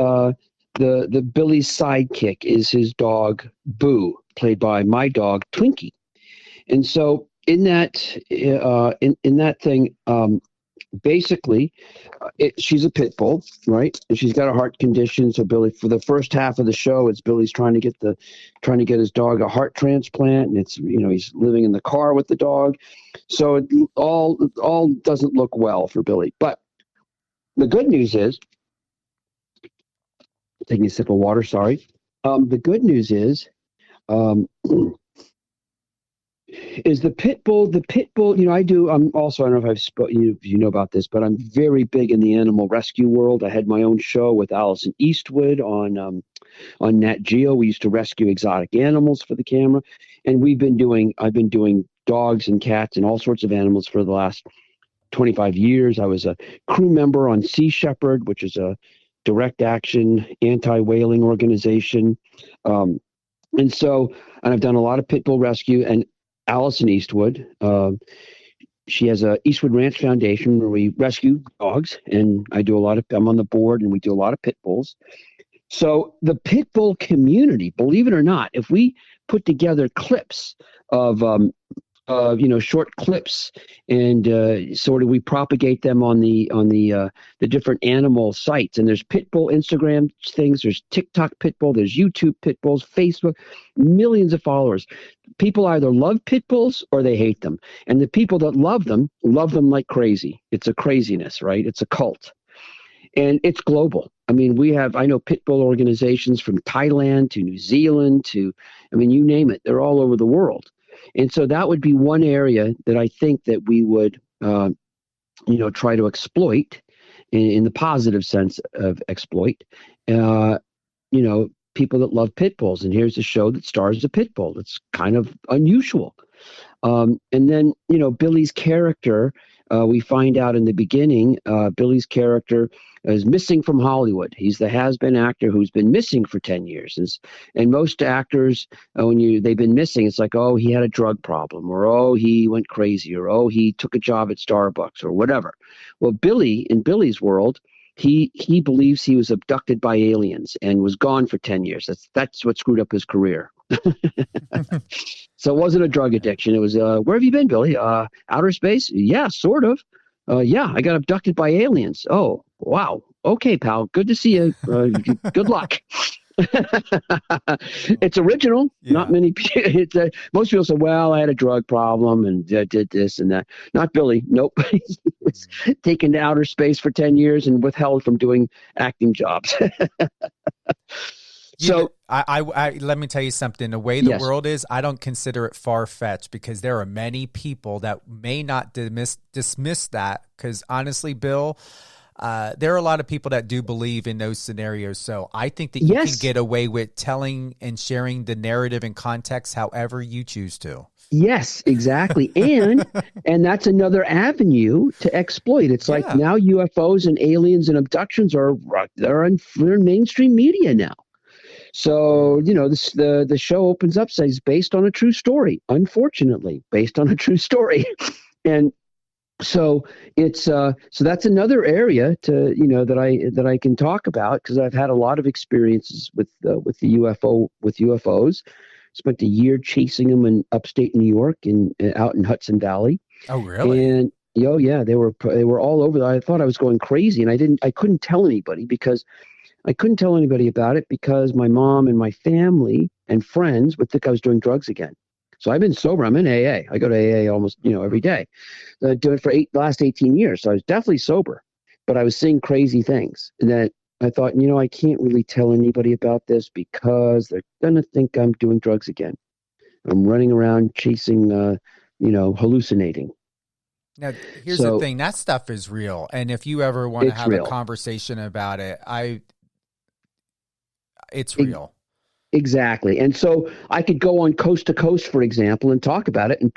the Billy's sidekick is his dog Boo, played by my dog Twinkie. And so in that thing, basically, she's a pit bull, right? And she's got a heart condition. So Billy, for the first half of the show, it's Billy's trying to get his dog a heart transplant, and it's he's living in the car with the dog. So it all doesn't look well for Billy. But the good news is, taking a sip of water, sorry. The good news is the pit bull, I don't know if I've spoken, if you know about this, but I'm very big in the animal rescue world. I had my own show with Allison Eastwood on Nat Geo. We used to rescue exotic animals for the camera. And I've been doing dogs and cats and all sorts of animals for the last 25 years. I was a crew member on Sea Shepherd, which is a direct action anti-whaling organization. And I've done a lot of pit bull rescue. And Allison Eastwood, she has a Eastwood Ranch Foundation where we rescue dogs, and I'm on the board, and we do a lot of pit bulls. So the pit bull community, believe it or not, if we put together clips of short clips, and sort of we propagate them on the different animal sites. And there's pit bull Instagram things, there's TikTok pit bull, there's YouTube pit bulls, Facebook, millions of followers. People either love pit bulls or they hate them. And the people that love them like crazy. It's a craziness, right? It's a cult. And it's global. I mean, I know pit bull organizations from Thailand to New Zealand to, you name it, they're all over the world. And so that would be one area that I think that we would, try to exploit in the positive sense of exploit, people that love pit bulls. And here's a show that stars a pit bull. It's kind of unusual. And then, Billy's character, we find out in the beginning, Billy's character is missing from Hollywood. He's the has-been actor who's been missing for 10 years. And most actors, they've been missing, it's like, oh, he had a drug problem, or oh, he went crazy, or oh, he took a job at Starbucks, or whatever. Well, in Billy's world, he believes he was abducted by aliens and was gone for 10 years. That's what screwed up his career. So it wasn't a drug addiction. It was, where have you been, Billy? Outer space? Yeah, sort of. Yeah, I got abducted by aliens. Oh, wow. Okay, pal. Good to see you. Good luck. It's original. Yeah. Not many people. Most people say, well, I had a drug problem and did this and that. Not Billy. Nope. He was taken to outer space for 10 years and withheld from doing acting jobs. So I let me tell you something. The way the world is, I don't consider it far-fetched, because there are many people that may not dismiss that, because honestly, Bill, there are a lot of people that do believe in those scenarios. So I think that you can get away with telling and sharing the narrative and context however you choose to. Yes, exactly. And that's another avenue to exploit. It's like now UFOs and aliens and abductions they're in mainstream media now. So, the show opens up, says based on a true story, unfortunately, based on a true story. And so it's, so that's another area to, that I can talk about, because I've had a lot of experiences with UFOs. Spent a year chasing them in upstate New York and out in Hudson Valley. Oh, really? And, they were all over. I thought I was going crazy, and I couldn't tell anybody about it, because my mom and my family and friends would think I was doing drugs again. So I've been sober. I'm in AA. I go to AA almost, every day. I do it for the last 18 years. So I was definitely sober, but I was seeing crazy things. And then I thought, I can't really tell anybody about this, because they're going to think I'm doing drugs again. I'm running around chasing, hallucinating. Now, here's the thing. That stuff is real. And if you ever want to have a conversation about it, it's real. Exactly. And so I could go on Coast to Coast, for example, and talk about it and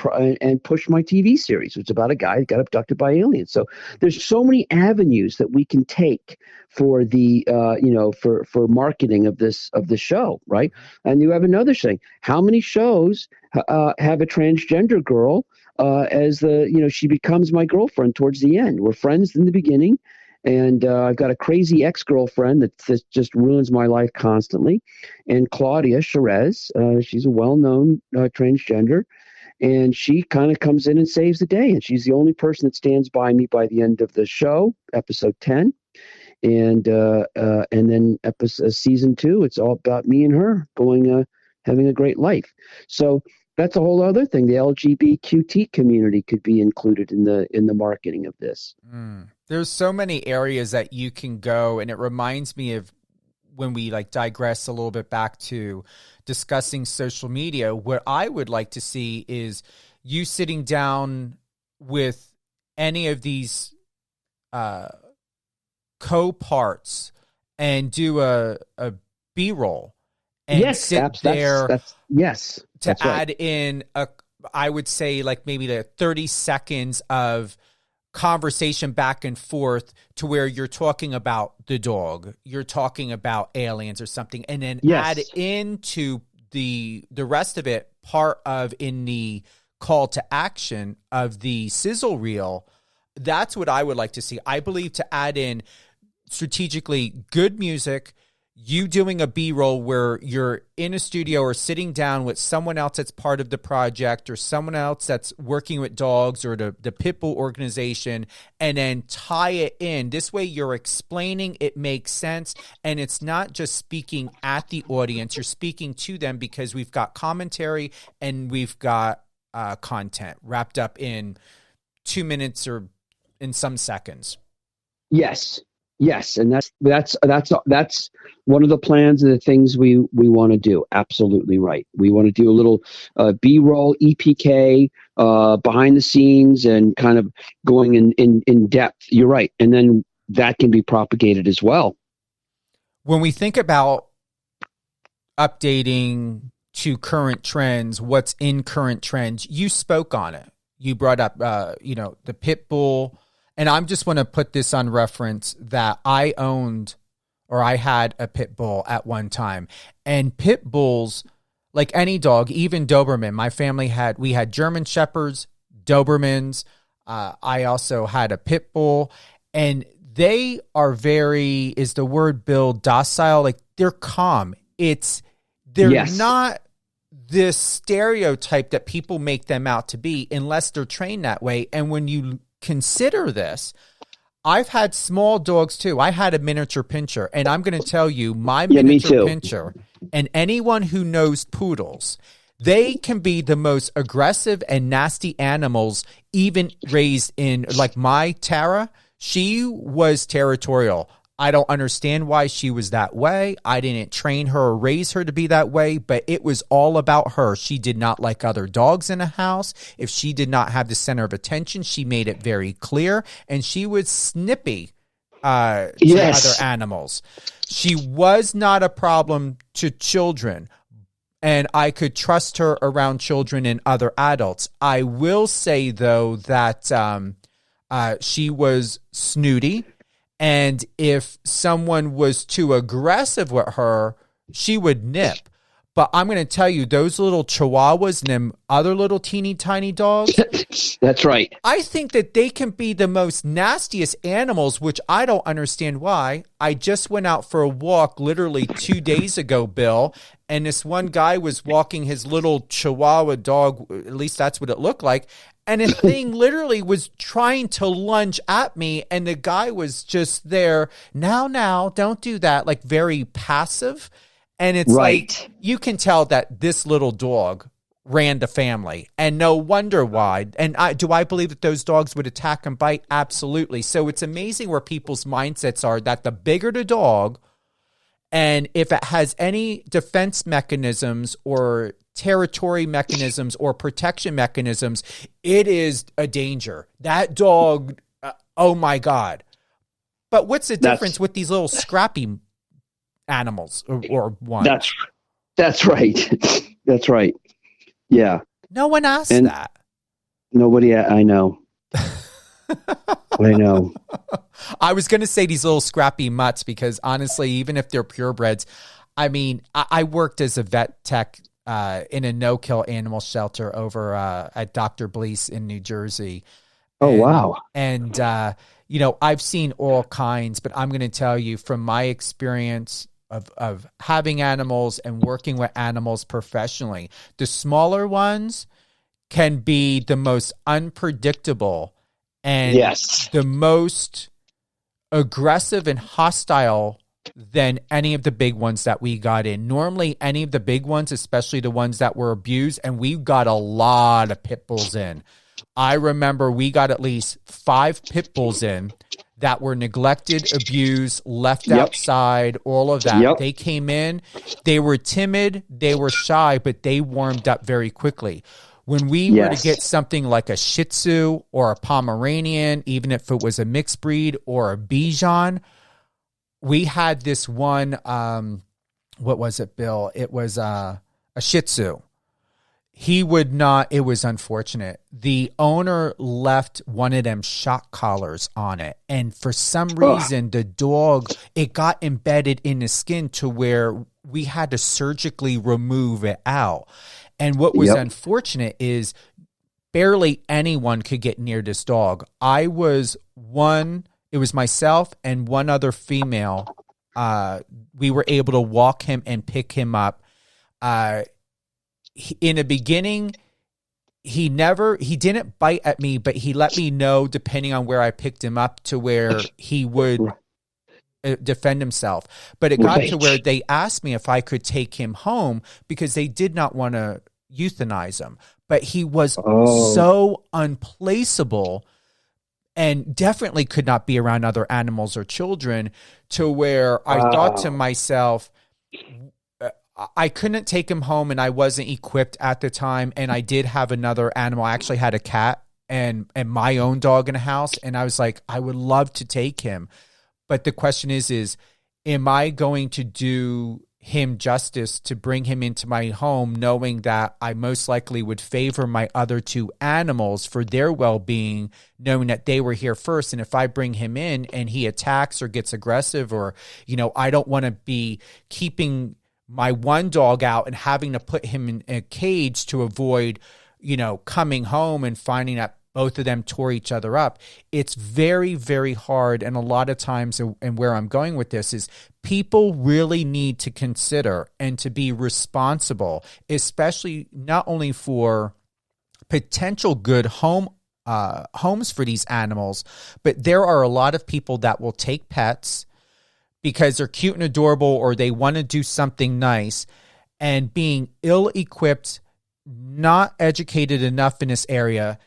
push my TV series. It's about a guy who got abducted by aliens. So there's so many avenues that we can take for the, for marketing of the show, right? And you have another thing. How many shows have a transgender girl as she becomes my girlfriend towards the end? We're friends in the beginning. And I've got a crazy ex-girlfriend that just ruins my life constantly. And Claudia Cherez, she's a well-known transgender. And she kind of comes in and saves the day. And she's the only person that stands by me by the end of the show, episode 10. And then season 2, it's all about me and her having a great life. So that's a whole other thing. The LGBTQ community could be included in the marketing of this. There's so many areas that you can go, and it reminds me of when we digress a little bit back to discussing social media. What I would like to see is you sitting down with any of these co-parts and do a B-roll and sit there to add in I would say like maybe the 30 seconds of conversation back and forth to where you're talking about the dog, you're talking about aliens or something, and then add into the rest of it part of in the call to action of the sizzle reel. That's what I would like to see. I believe to add in strategically good music, you doing a B-roll where you're in a studio or sitting down with someone else that's part of the project or someone else that's working with dogs or the Pitbull organization, and then tie it in. This way you're explaining, it makes sense, and it's not just speaking at the audience. You're speaking to them because we've got commentary and we've got content wrapped up in 2 minutes or in some seconds. Yes, and that's one of the plans and the things we want to do. Absolutely right. We want to do a little B-roll, EPK, behind the scenes, and kind of going in depth. You're right, and then that can be propagated as well. When we think about updating to current trends, what's in current trends, you spoke on it. You brought up, the pit bull. And I just want to put this on reference that I had a pit bull at one time. And pit bulls, like any dog, even Doberman, my family we had German Shepherds, Dobermans. I also had a pit bull. And they are very, is the word, Bill, docile? Like they're calm. They're not this stereotype that people make them out to be unless they're trained that way. And when you consider this, I've had small dogs too. I had a miniature pinscher, and I'm going to tell you, my miniature pinscher, and anyone who knows poodles, they can be the most aggressive and nasty animals, even raised in, like my Tara, she was territorial. I don't understand why she was that way. I didn't train her or raise her to be that way, but it was all about her. She did not like other dogs in a house. If she did not have the center of attention, she made it very clear, and she was snippy to other animals. She was not a problem to children, and I could trust her around children and other adults. I will say, though, that she was snooty. And if someone was too aggressive with her, she would nip. But I'm going to tell you, those little Chihuahuas and them other little teeny tiny dogs. That's right. I think that they can be the most nastiest animals, which I don't understand why. I just went out for a walk literally 2 days ago, Bill, and this one guy was walking his little Chihuahua dog, at least that's what it looked like, and the thing literally was trying to lunge at me, and the guy was just there, now, don't do that, like very passive. And it's like, you can tell that this little dog ran the family, and no wonder why. And do I believe that those dogs would attack and bite? Absolutely. So it's amazing where people's mindsets are, that the bigger the dog, and if it has any defense mechanisms or territory mechanisms or protection mechanisms, it is a danger. That dog, oh my God. But what's the difference with these little scrappy animals or one? That's right. That's right. Yeah. No one asked that. Nobody, I know. I know. I was going to say these little scrappy mutts because honestly, even if they're purebreds, I mean, I worked as a vet tech in a no-kill animal shelter over at Dr. Blease in New Jersey. Oh, wow. And, I've seen all kinds, but I'm going to tell you from my experience of having animals and working with animals professionally, the smaller ones can be the most unpredictable and the most aggressive and hostile than any of the big ones that we got in. Normally, any of the big ones, especially the ones that were abused, and we got a lot of pit bulls in. I remember we got at least 5 pit bulls in that were neglected, abused, left outside, all of that. They came in, they were timid, they were shy, but they warmed up very quickly. When we were to get something like a Shih Tzu or a Pomeranian, even if it was a mixed breed or a Bichon, we had this one, what was it, Bill? It was a Shih Tzu. He would not. It was unfortunate. The owner left one of them shock collars on it. And for some reason, the dog, it got embedded in the skin to where we had to surgically remove it out. And what was unfortunate is barely anyone could get near this dog. It was myself and one other female. We were able to walk him and pick him up. In the beginning, he didn't bite at me, but he let me know, depending on where I picked him up, to where he would defend himself. But it got to where they asked me if I could take him home because they did not want to euthanize him. But he was so unplaceable and definitely could not be around other animals or children, to where I thought to myself, I couldn't take him home, and I wasn't equipped at the time. And I did have another animal. I actually had a cat and my own dog in the house. And I was like, I would love to take him. But the question is, am I going to do him justice to bring him into my home, knowing that I most likely would favor my other two animals for their well-being, knowing that they were here first? And if I bring him in and he attacks or gets aggressive, or, I don't want to be keeping my one dog out and having to put him in a cage to avoid, coming home and finding that both of them tore each other up. It's very, very hard. And a lot of times, and where I'm going with this is, people really need to consider and to be responsible, especially not only for potential good homes for these animals, but there are a lot of people that will take pets because they're cute and adorable, or they want to do something nice, and being ill-equipped, not educated enough in this area,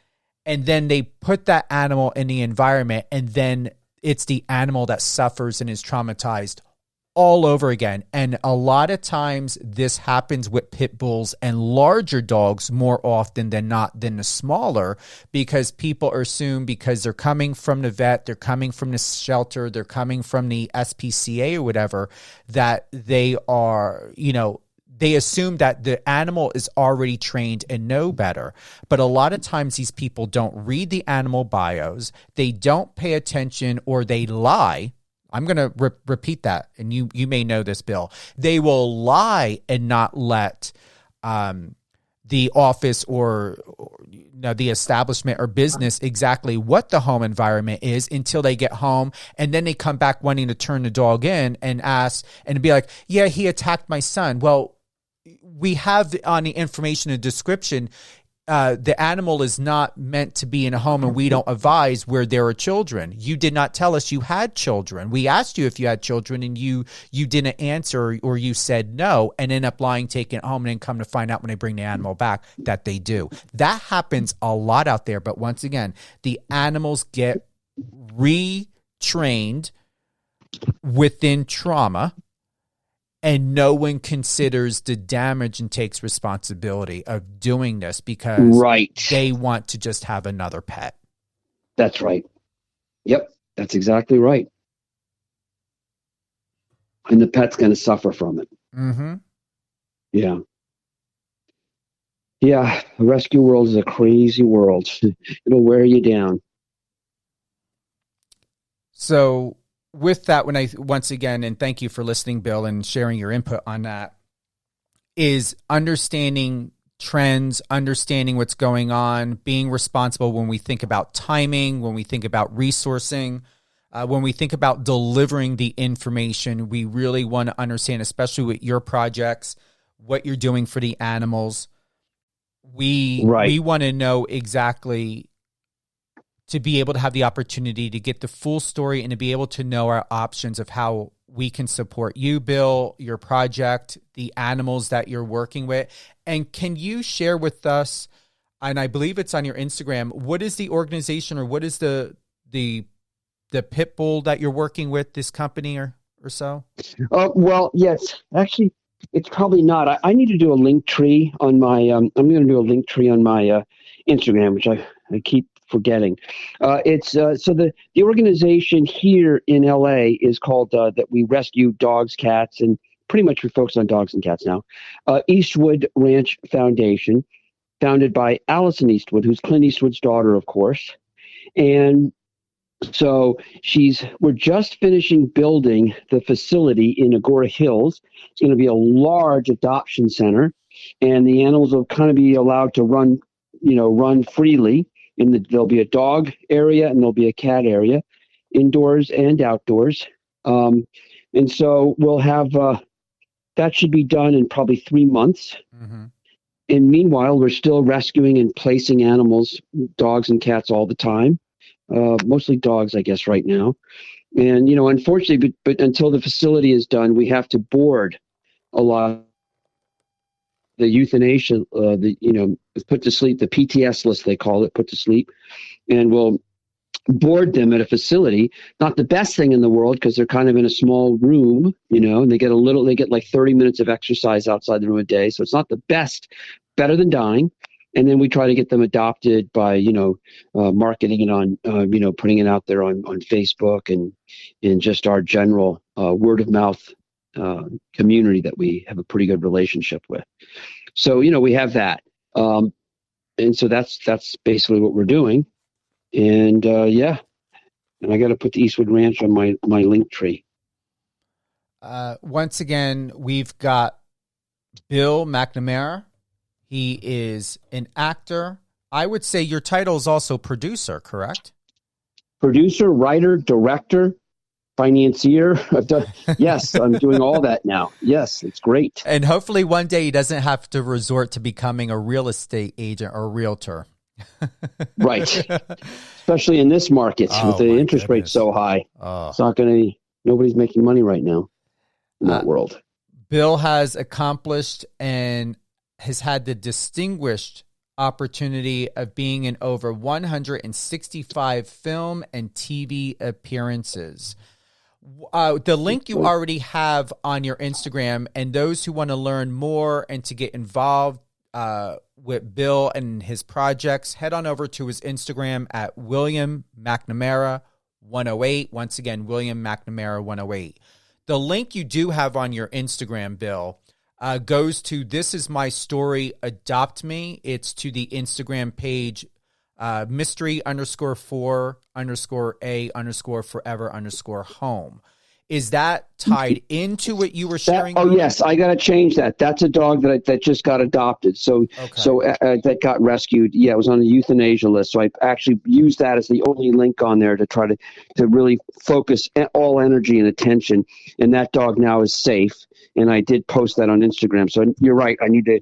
and then they put that animal in the environment, and then it's the animal that suffers and is traumatized all over again. And a lot of times this happens with pit bulls and larger dogs more often than not than the smaller, because people assume because they're coming from the vet, they're coming from the shelter, they're coming from the SPCA or whatever, that they are, they assume that the animal is already trained and know better. But a lot of times these people don't read the animal bios, they don't pay attention, or they lie. I'm going to repeat that, and you may know this, Bill. They will lie and not let the office or the establishment or business exactly what the home environment is until they get home, and then they come back wanting to turn the dog in and ask and be like, yeah, he attacked my son. Well, we have on the information and description, the animal is not meant to be in a home, and we don't advise where there are children. You did not tell us you had children. We asked you if you had children, and you didn't answer, or you said no, and end up lying, taking it home, and then come to find out when they bring the animal back that they do. That happens a lot out there. But once again, the animals get retrained within trauma, and no one considers the damage and takes responsibility of doing this because they want to just have another pet. That's right. Yep, that's exactly right. And the pet's going to suffer from it. Mm-hmm. Yeah. Yeah, the rescue world is a crazy world. It'll wear you down. So with that, once again, and thank you for listening, Bill, and sharing your input on that, is understanding trends, understanding what's going on, being responsible when we think about timing, when we think about resourcing, when we think about delivering the information. We really want to understand, especially with your projects, what you're doing for the animals. We want to know exactly, to be able to have the opportunity to get the full story and to be able to know our options of how we can support you, Bill, your project, the animals that you're working with. And can you share with us, and I believe it's on your Instagram, what is the organization, or what is the pit bull that you're working with, this company or so? Well, yes, actually, it's probably not. I need to do a link tree on my, I'm going to do a link tree on my Instagram, which I keep forgetting. It's so the organization here in LA is called that we rescue dogs, cats, and pretty much we focus on dogs and cats now. Eastwood Ranch Foundation, founded by Allison Eastwood, who's Clint Eastwood's daughter, of course. And so we're just finishing building the facility in Agora Hills. It's going to be a large adoption center, and the animals will kind of be allowed to run freely. There'll be a dog area and there'll be a cat area, indoors and outdoors. And so we'll have, that should be done in probably 3 months. Mm-hmm. And meanwhile, we're still rescuing and placing animals, dogs and cats all the time. Mostly dogs, I guess, right now. And, unfortunately, but until the facility is done, we have to board a lot of the euthanasia, put to sleep, the PTS list, they call it, put to sleep. And we'll board them at a facility. Not the best thing in the world because they're kind of in a small room, and they get like 30 minutes of exercise outside the room a day. So it's not the best, better than dying. And then we try to get them adopted by, marketing it on, putting it out there on Facebook and just our general word of mouth community that we have a pretty good relationship with. So, we have that. And so that's basically what we're doing. And and I got to put the Eastwood Ranch on my link tree. Once again, we've got Bill McNamara. He is an actor. I would say your title is also producer, correct? Producer, writer, director, financier. Yes, I'm doing all that now. Yes, it's great. And hopefully one day he doesn't have to resort to becoming a real estate agent or realtor. Right. Especially in this market with the interest rate so high. It's not going to, nobody's making money right now in that world. Bill has accomplished and has had the distinguished opportunity of being in over 165 film and TV appearances. The link you already have on your Instagram, and those who want to learn more and to get involved with Bill and his projects, head on over to his Instagram at William McNamara 108. Once again, William McNamara 108. The link you do have on your Instagram, Bill, goes to This Is My Story, Adopt Me. It's to the Instagram page, mystery_4_A_forever_home. Is that tied into what you were sharing? Yes, I got to change that. That's a dog that just got adopted. So that got rescued. Yeah, it was on the euthanasia list. So I actually used that as the only link on there to try to really focus all energy and attention. And that dog now is safe. And I did post that on Instagram. So you're right. I need to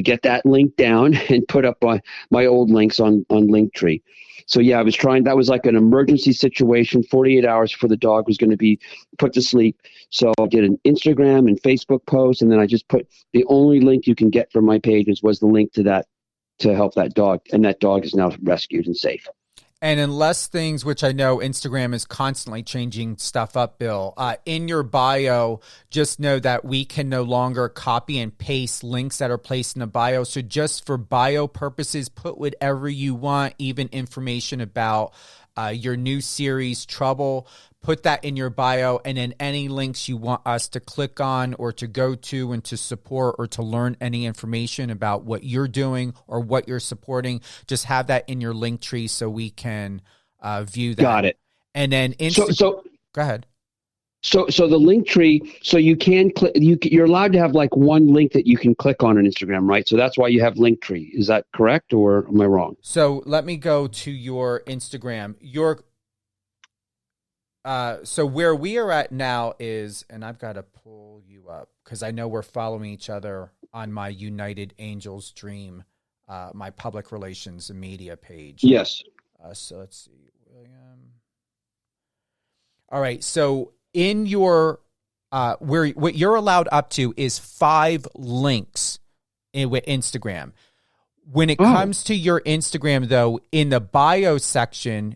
get that link down and put up my old links on Linktree. So yeah, I was trying. That was like an emergency situation. 48 hours before the dog was going to be put to sleep. So I did an Instagram and Facebook post, and then I just put the only link you can get from my pages was the link to that to help that dog, and that dog is now rescued and safe. And unless things, which I know Instagram is constantly changing stuff up, Bill, in your bio, just know that we can no longer copy and paste links that are placed in the bio. So just for bio purposes, put whatever you want, even information about your new series, Trouble. Put that in your bio, and then any links you want us to click on or to go to and to support or to learn any information about what you're doing or what you're supporting, just have that in your link tree so we can view that. Got it. And then so go ahead. So the link tree, so you can click. You're allowed to have like one link that you can click on Instagram, right? So that's why you have link tree. Is that correct, or am I wrong? So let me go to your Instagram. So where we are at now is, and I've got to pull you up because I know we're following each other on my United Angels Dream, my public relations and media page. Yes. So let's see, William. All right. So in your, what you're allowed up to is 5 links with Instagram. When it comes to your Instagram, though, in the bio section,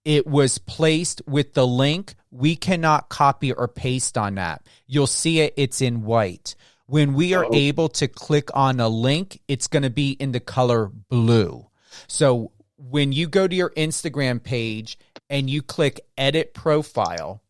it was placed with the link. We cannot copy or paste on that. You'll see it. It's in white. When we are able to click on a link, it's going to be in the color blue. So when you go to your Instagram page and you click edit profile,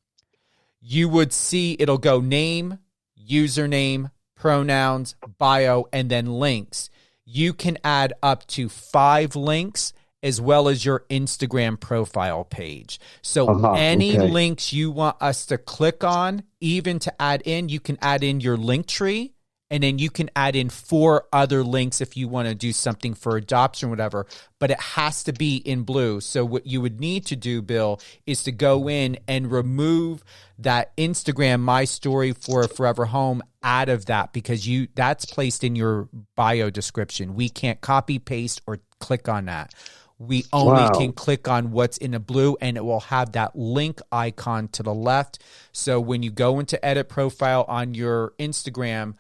you would see it'll go name, username, pronouns, bio, and then links. you can add up to 5 links as well as your Instagram profile page. So any links you want us to click on, even to add in, you can add in your link tree, and then you can add in 4 other links if you want to do something for adoption or whatever, but it has to be in blue. So what you would need to do, Bill, is to go in and remove that Instagram My Story for a Forever Home out of that, because that's placed in your bio description. We can't copy, paste, or click on that. We only can click on what's in the blue, and it will have that link icon to the left. So when you go into edit profile on your Instagram,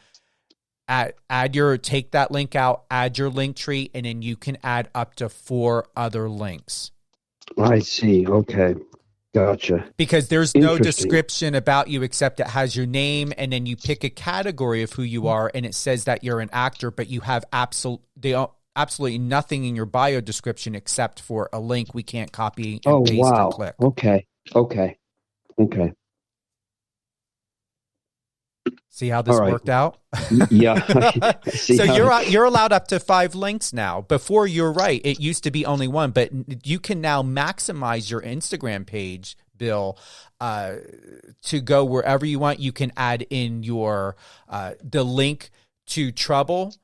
take that link out, add your link tree, and then you can add up to 4 other links. I see. Okay. Gotcha. Because there's no description about you except it has your name, and then you pick a category of who you are, and it says that you're an actor, but you have absolutely nothing in your bio description except for a link we can't copy and paste or click. Okay. See how this worked out? Yeah. So you're allowed up to 5 links now. Before, you're right, it used to be only 1, but you can now maximize your Instagram page, Bill, to go wherever you want. You can add in your the link to Trouble,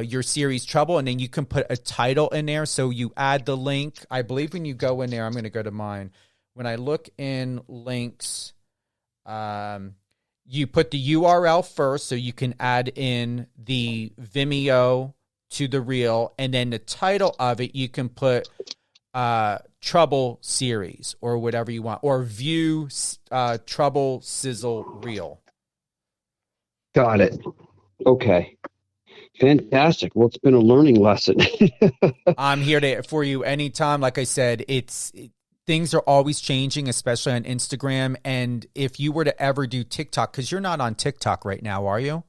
your series Trouble, and then you can put a title in there. So you add the link. I believe when you go in there, I'm going to go to mine. When I look in links, you put the URL first, so you can add in the Vimeo to the reel, and then the title of it, you can put Trouble Series or whatever you want, or View Trouble Sizzle Reel. Got it. Okay. Fantastic. Well, it's been a learning lesson. I'm here for you anytime. Like I said, things are always changing, especially on Instagram. And if you were to ever do TikTok, because you're not on TikTok right now, are you?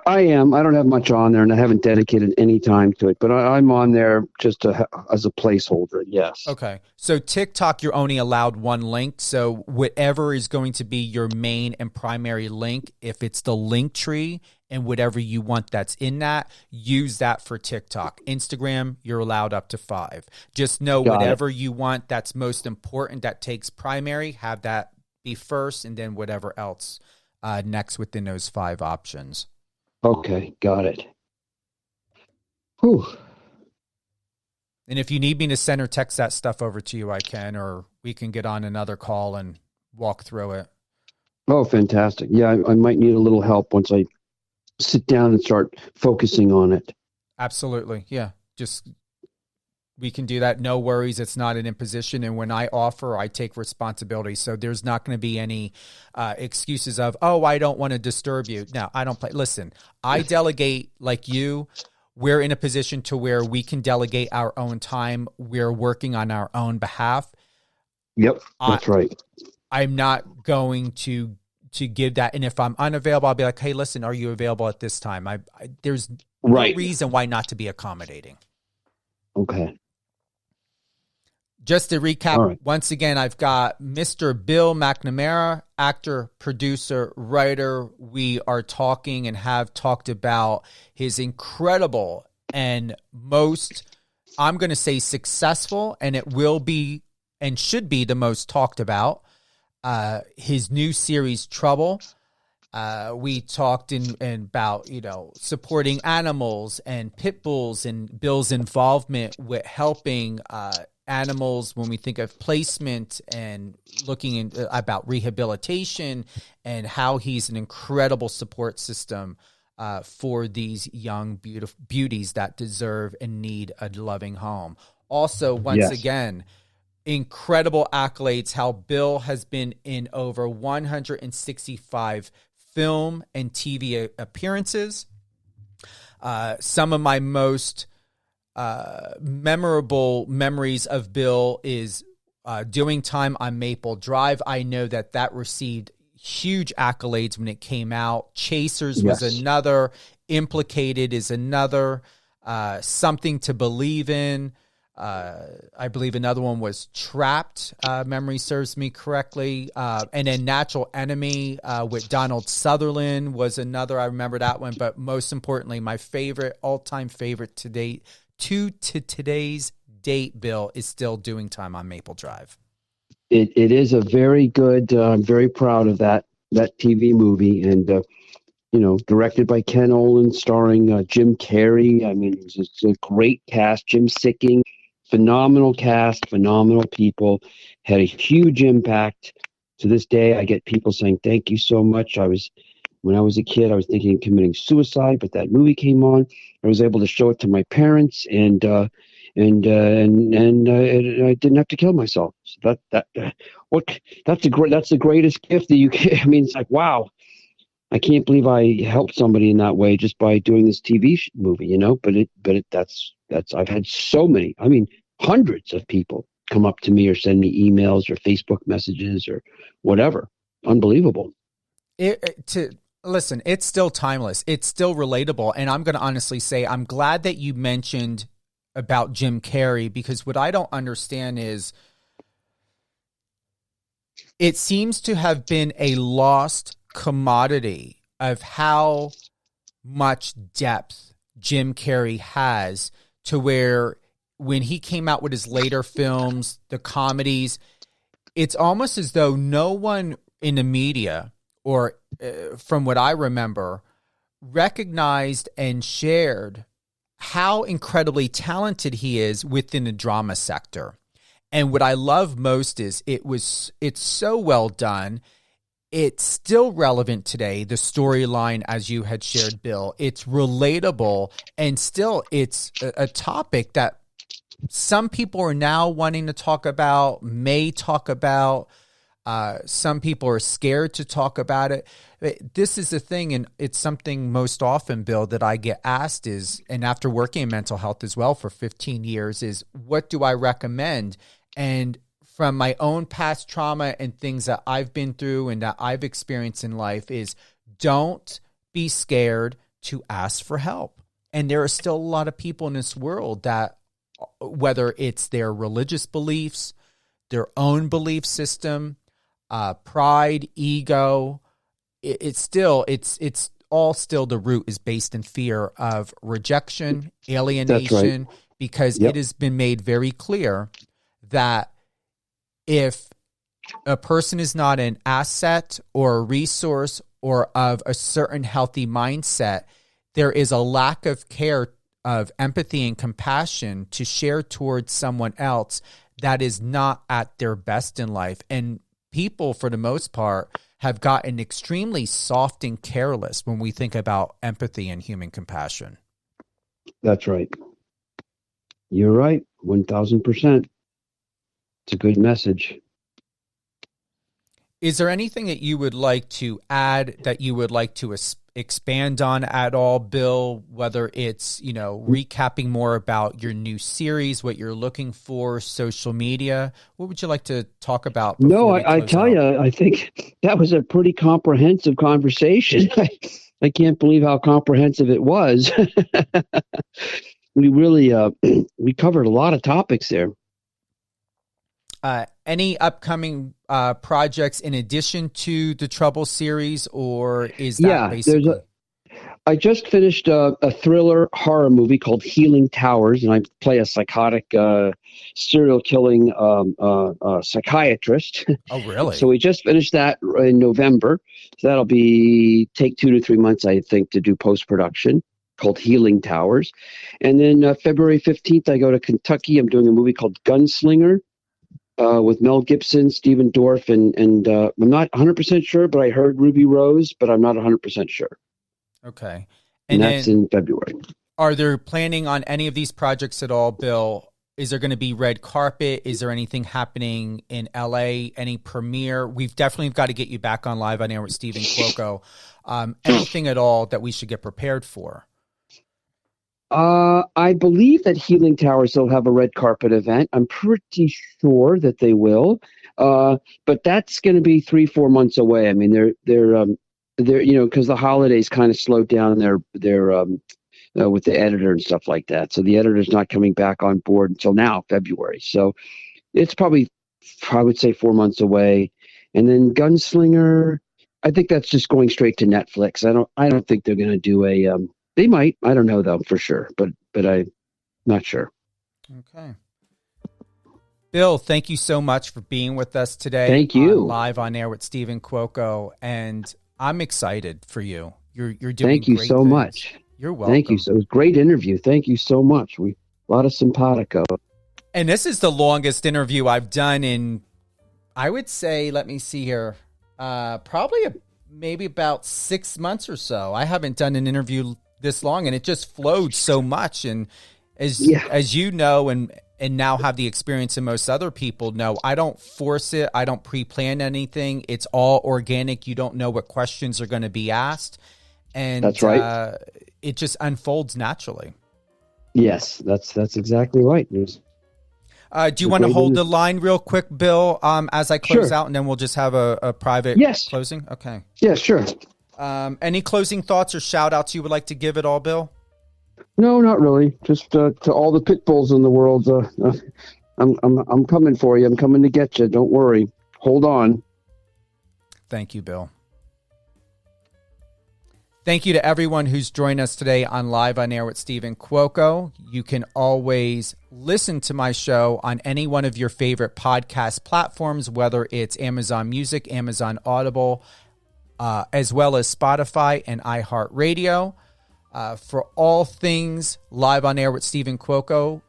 I am. I don't have much on there, and I haven't dedicated any time to it, but I'm on there just as a placeholder, yes. Okay. So TikTok, you're only allowed 1 link. So whatever is going to be your main and primary link, if it's the link tree and whatever you want that's in that, use that for TikTok. Instagram, you're allowed up to 5. Just know whatever you want that's most important, that takes primary, have that be first, and then whatever else next within those 5 options. Okay, got it. Whew. And if you need me to send or text that stuff over to you, I can, or we can get on another call and walk through it. Oh, fantastic. Yeah, I might need a little help once I sit down and start focusing on it. Absolutely. Yeah. We can do that. No worries. It's not an imposition. And when I offer, I take responsibility. So there's not going to be any excuses of, I don't want to disturb you. No, I don't play. Listen, I delegate like you. We're in a position to where we can delegate our own time. We're working on our own behalf. Yep, that's right. I'm not going to give that. And if I'm unavailable, I'll be like, hey, listen, are you available at this time? There's no reason why not to be accommodating. Okay. Just to recap, once again, I've got Mr. Bill McNamara, actor, producer, writer. We are talking and have talked about his incredible and most, I'm going to say, successful, and it will be and should be the most talked about, his new series, Trouble. We talked about, supporting animals and pit bulls, and Bill's involvement with helping animals when we think of placement, and looking about rehabilitation, and how he's an incredible support system for these young beauties that deserve and need a loving home. Also, once again, incredible accolades, how Bill has been in over 165 film and TV appearances. Some of my most memorable memories of Bill is doing time on Maple Drive. I know that received huge accolades when it came out. Chasers was another. Implicated is another. Something to Believe in. I believe another one was Trapped, memory serves me correctly. And then Natural Enemy with Donald Sutherland was another. I remember that one. But most importantly, my favorite, all-time favorite to date, to today's date, Bill, is still Doing Time on Maple Drive. It is a very good, I'm very proud of that TV movie. And, directed by Ken Olin, starring Jim Carrey. I mean, it's a great cast. Jim Sicking. Phenomenal cast, phenomenal people, had a huge impact. To this day, I get people saying, "Thank you so much." When I was a kid, I was thinking of committing suicide, but that movie came on. I was able to show it to my parents, and I didn't have to kill myself. So that's the greatest gift that you can. I mean, it's like, wow, I can't believe I helped somebody in that way just by doing this TV movie, But that's I've had so many. I mean, hundreds of people come up to me or send me emails or Facebook messages or whatever. Unbelievable. Listen, it's still timeless. It's still relatable, and I'm going to honestly say I'm glad that you mentioned about Jim Carrey, because what I don't understand is it seems to have been a lost commodity of how much depth Jim Carrey has, to where when he came out with his later films, the comedies, it's almost as though no one in the media, or from what I remember, recognized and shared how incredibly talented he is within the drama sector. And what I love most is it's so well done. It's still relevant today, the storyline, as you had shared, Bill. It's relatable, and still it's a topic that some people are now wanting to talk about, may talk about. Some people are scared to talk about it. This is the thing, and it's something most often, Bill, that I get asked is, and after working in mental health as well for 15 years, is what do I recommend? And from my own past trauma and things that I've been through and that I've experienced in life, is don't be scared to ask for help. And there are still a lot of people in this world that, whether it's their religious beliefs, their own belief system, pride, ego, it's all still, the root is based in fear of rejection, alienation, right. Because Yep. It has been made very clear that if a person is not an asset or a resource or of a certain healthy mindset, there is a lack of care, of empathy and compassion to share towards someone else that is not at their best in life. And people, for the most part, have gotten extremely soft and careless when we think about empathy and human compassion. That's right. You're right. 1,000%. It's a good message. Is there anything that you would like to add, that you would like to expand on at all, Bill? Whether it's, recapping more about your new series, what you're looking for, social media, what would you like to talk about? No, I tell you, I think that was a pretty comprehensive conversation. I can't believe how comprehensive it was. We really we covered a lot of topics there. Any upcoming projects in addition to the Trouble series, or is that basically? I just finished a thriller horror movie called Healing Towers, and I play a psychotic, serial killing psychiatrist. Oh, really? So we just finished that in November. So that'll take 2 to 3 months, I think, to do post-production, called Healing Towers. And then February 15th, I go to Kentucky. I'm doing a movie called Gunslinger. With Mel Gibson, Stephen Dorff, and I'm not 100% sure, but I heard Ruby Rose, but I'm not 100% sure. Okay. And that's in February. Are there planning on any of these projects at all, Bill? Is there going to be red carpet? Is there anything happening in LA? Any premiere? We've definitely got to get you back on Live on Air with Stephen Cuoco. Anything at all that we should get prepared for? I believe that Healing Towers will have a red carpet event. I'm pretty sure that they will, but that's going to be 3-4 months away. I mean, they're because the holidays kind of slowed down their with the editor and stuff like that. So the editor's not coming back on board until now, February. So it's probably, I would say, 4 months away. And then Gunslinger, I think that's just going straight to Netflix. I don't think they're going to do a. They might. I don't know though for sure, but I'm not sure. Okay. Bill, thank you so much for being with us today. Thank you. Live on air with Stephen Cuoco, and I'm excited for you. You're doing. Thank you great so things. much. You're welcome. Thank you. So it was a great interview. Thank you so much. A lot of simpatico. And this is the longest interview I've done in, I would say, let me see here, probably maybe about 6 months or so. I haven't done an interview this long, and it just flowed so much. And as you know, and now have the experience, and most other people know, I don't force it. I don't pre-plan anything. It's all organic. You don't know what questions are going to be asked. And that's right. It just unfolds naturally. Yes, that's exactly right. Do you want to hold the line real quick, Bill, as I close out, and then we'll just have a private closing? Okay. Yeah, sure. Any closing thoughts or shout-outs you would like to give at all, Bill? No, not really. Just to all the pit bulls in the world, I'm coming for you. I'm coming to get you. Don't worry. Hold on. Thank you, Bill. Thank you to everyone who's joined us today on Live on Air with Stephen Cuoco. You can always listen to my show on any one of your favorite podcast platforms, whether it's Amazon Music, Amazon Audible, as well as Spotify and iHeartRadio. For all things Live on Air with Stephen Cuoco,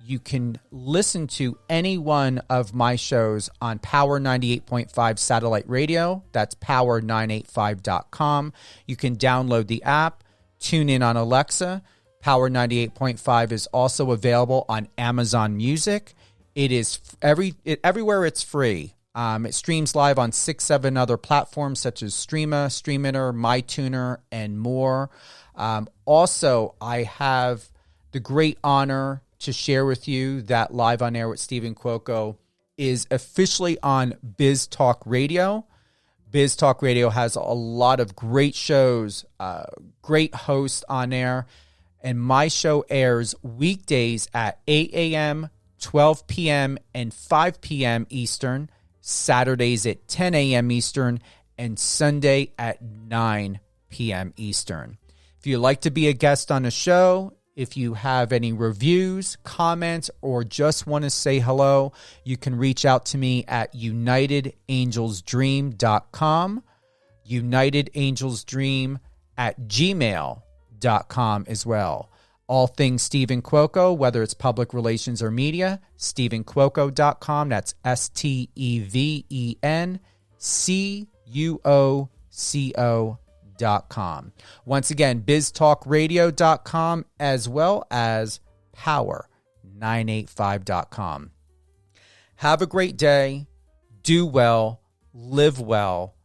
you can listen to any one of my shows on Power 98.5 satellite radio. That's power985.com. You can download the app, tune in on Alexa. Power 98.5 is also available on Amazon Music. It is everywhere it's free. It streams live on 6-7 other platforms such as Streama, StreamInner, MyTuner, and more. Also, I have the great honor to share with you that Live on Air with Stephen Cuoco is officially on Biz Talk Radio. Biz Talk Radio has a lot of great shows, great hosts on air, and my show airs weekdays at 8 a.m., 12 p.m., and 5 p.m. Eastern, Saturdays at 10 a.m. Eastern, and Sunday at 9 p.m. Eastern. If you'd like to be a guest on a show, if you have any reviews, comments, or just want to say hello, you can reach out to me at unitedangelsdream.com, unitedangelsdream@gmail.com as well. All things Stephen Cuoco, whether it's public relations or media, stephencuoco.com. That's STEVENCUOCO.com. Once again, biztalkradio.com as well as power985.com. Have a great day. Do well. Live well.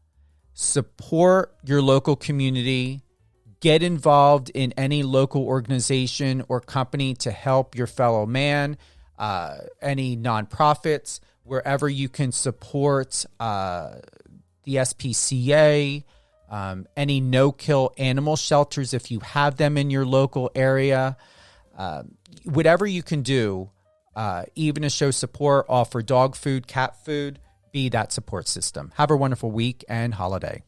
Support your local community. Get involved in any local organization or company to help your fellow man, any nonprofits, wherever you can support the SPCA, any no-kill animal shelters if you have them in your local area. Whatever you can do, even to show support, offer dog food, cat food, be that support system. Have a wonderful week and holiday.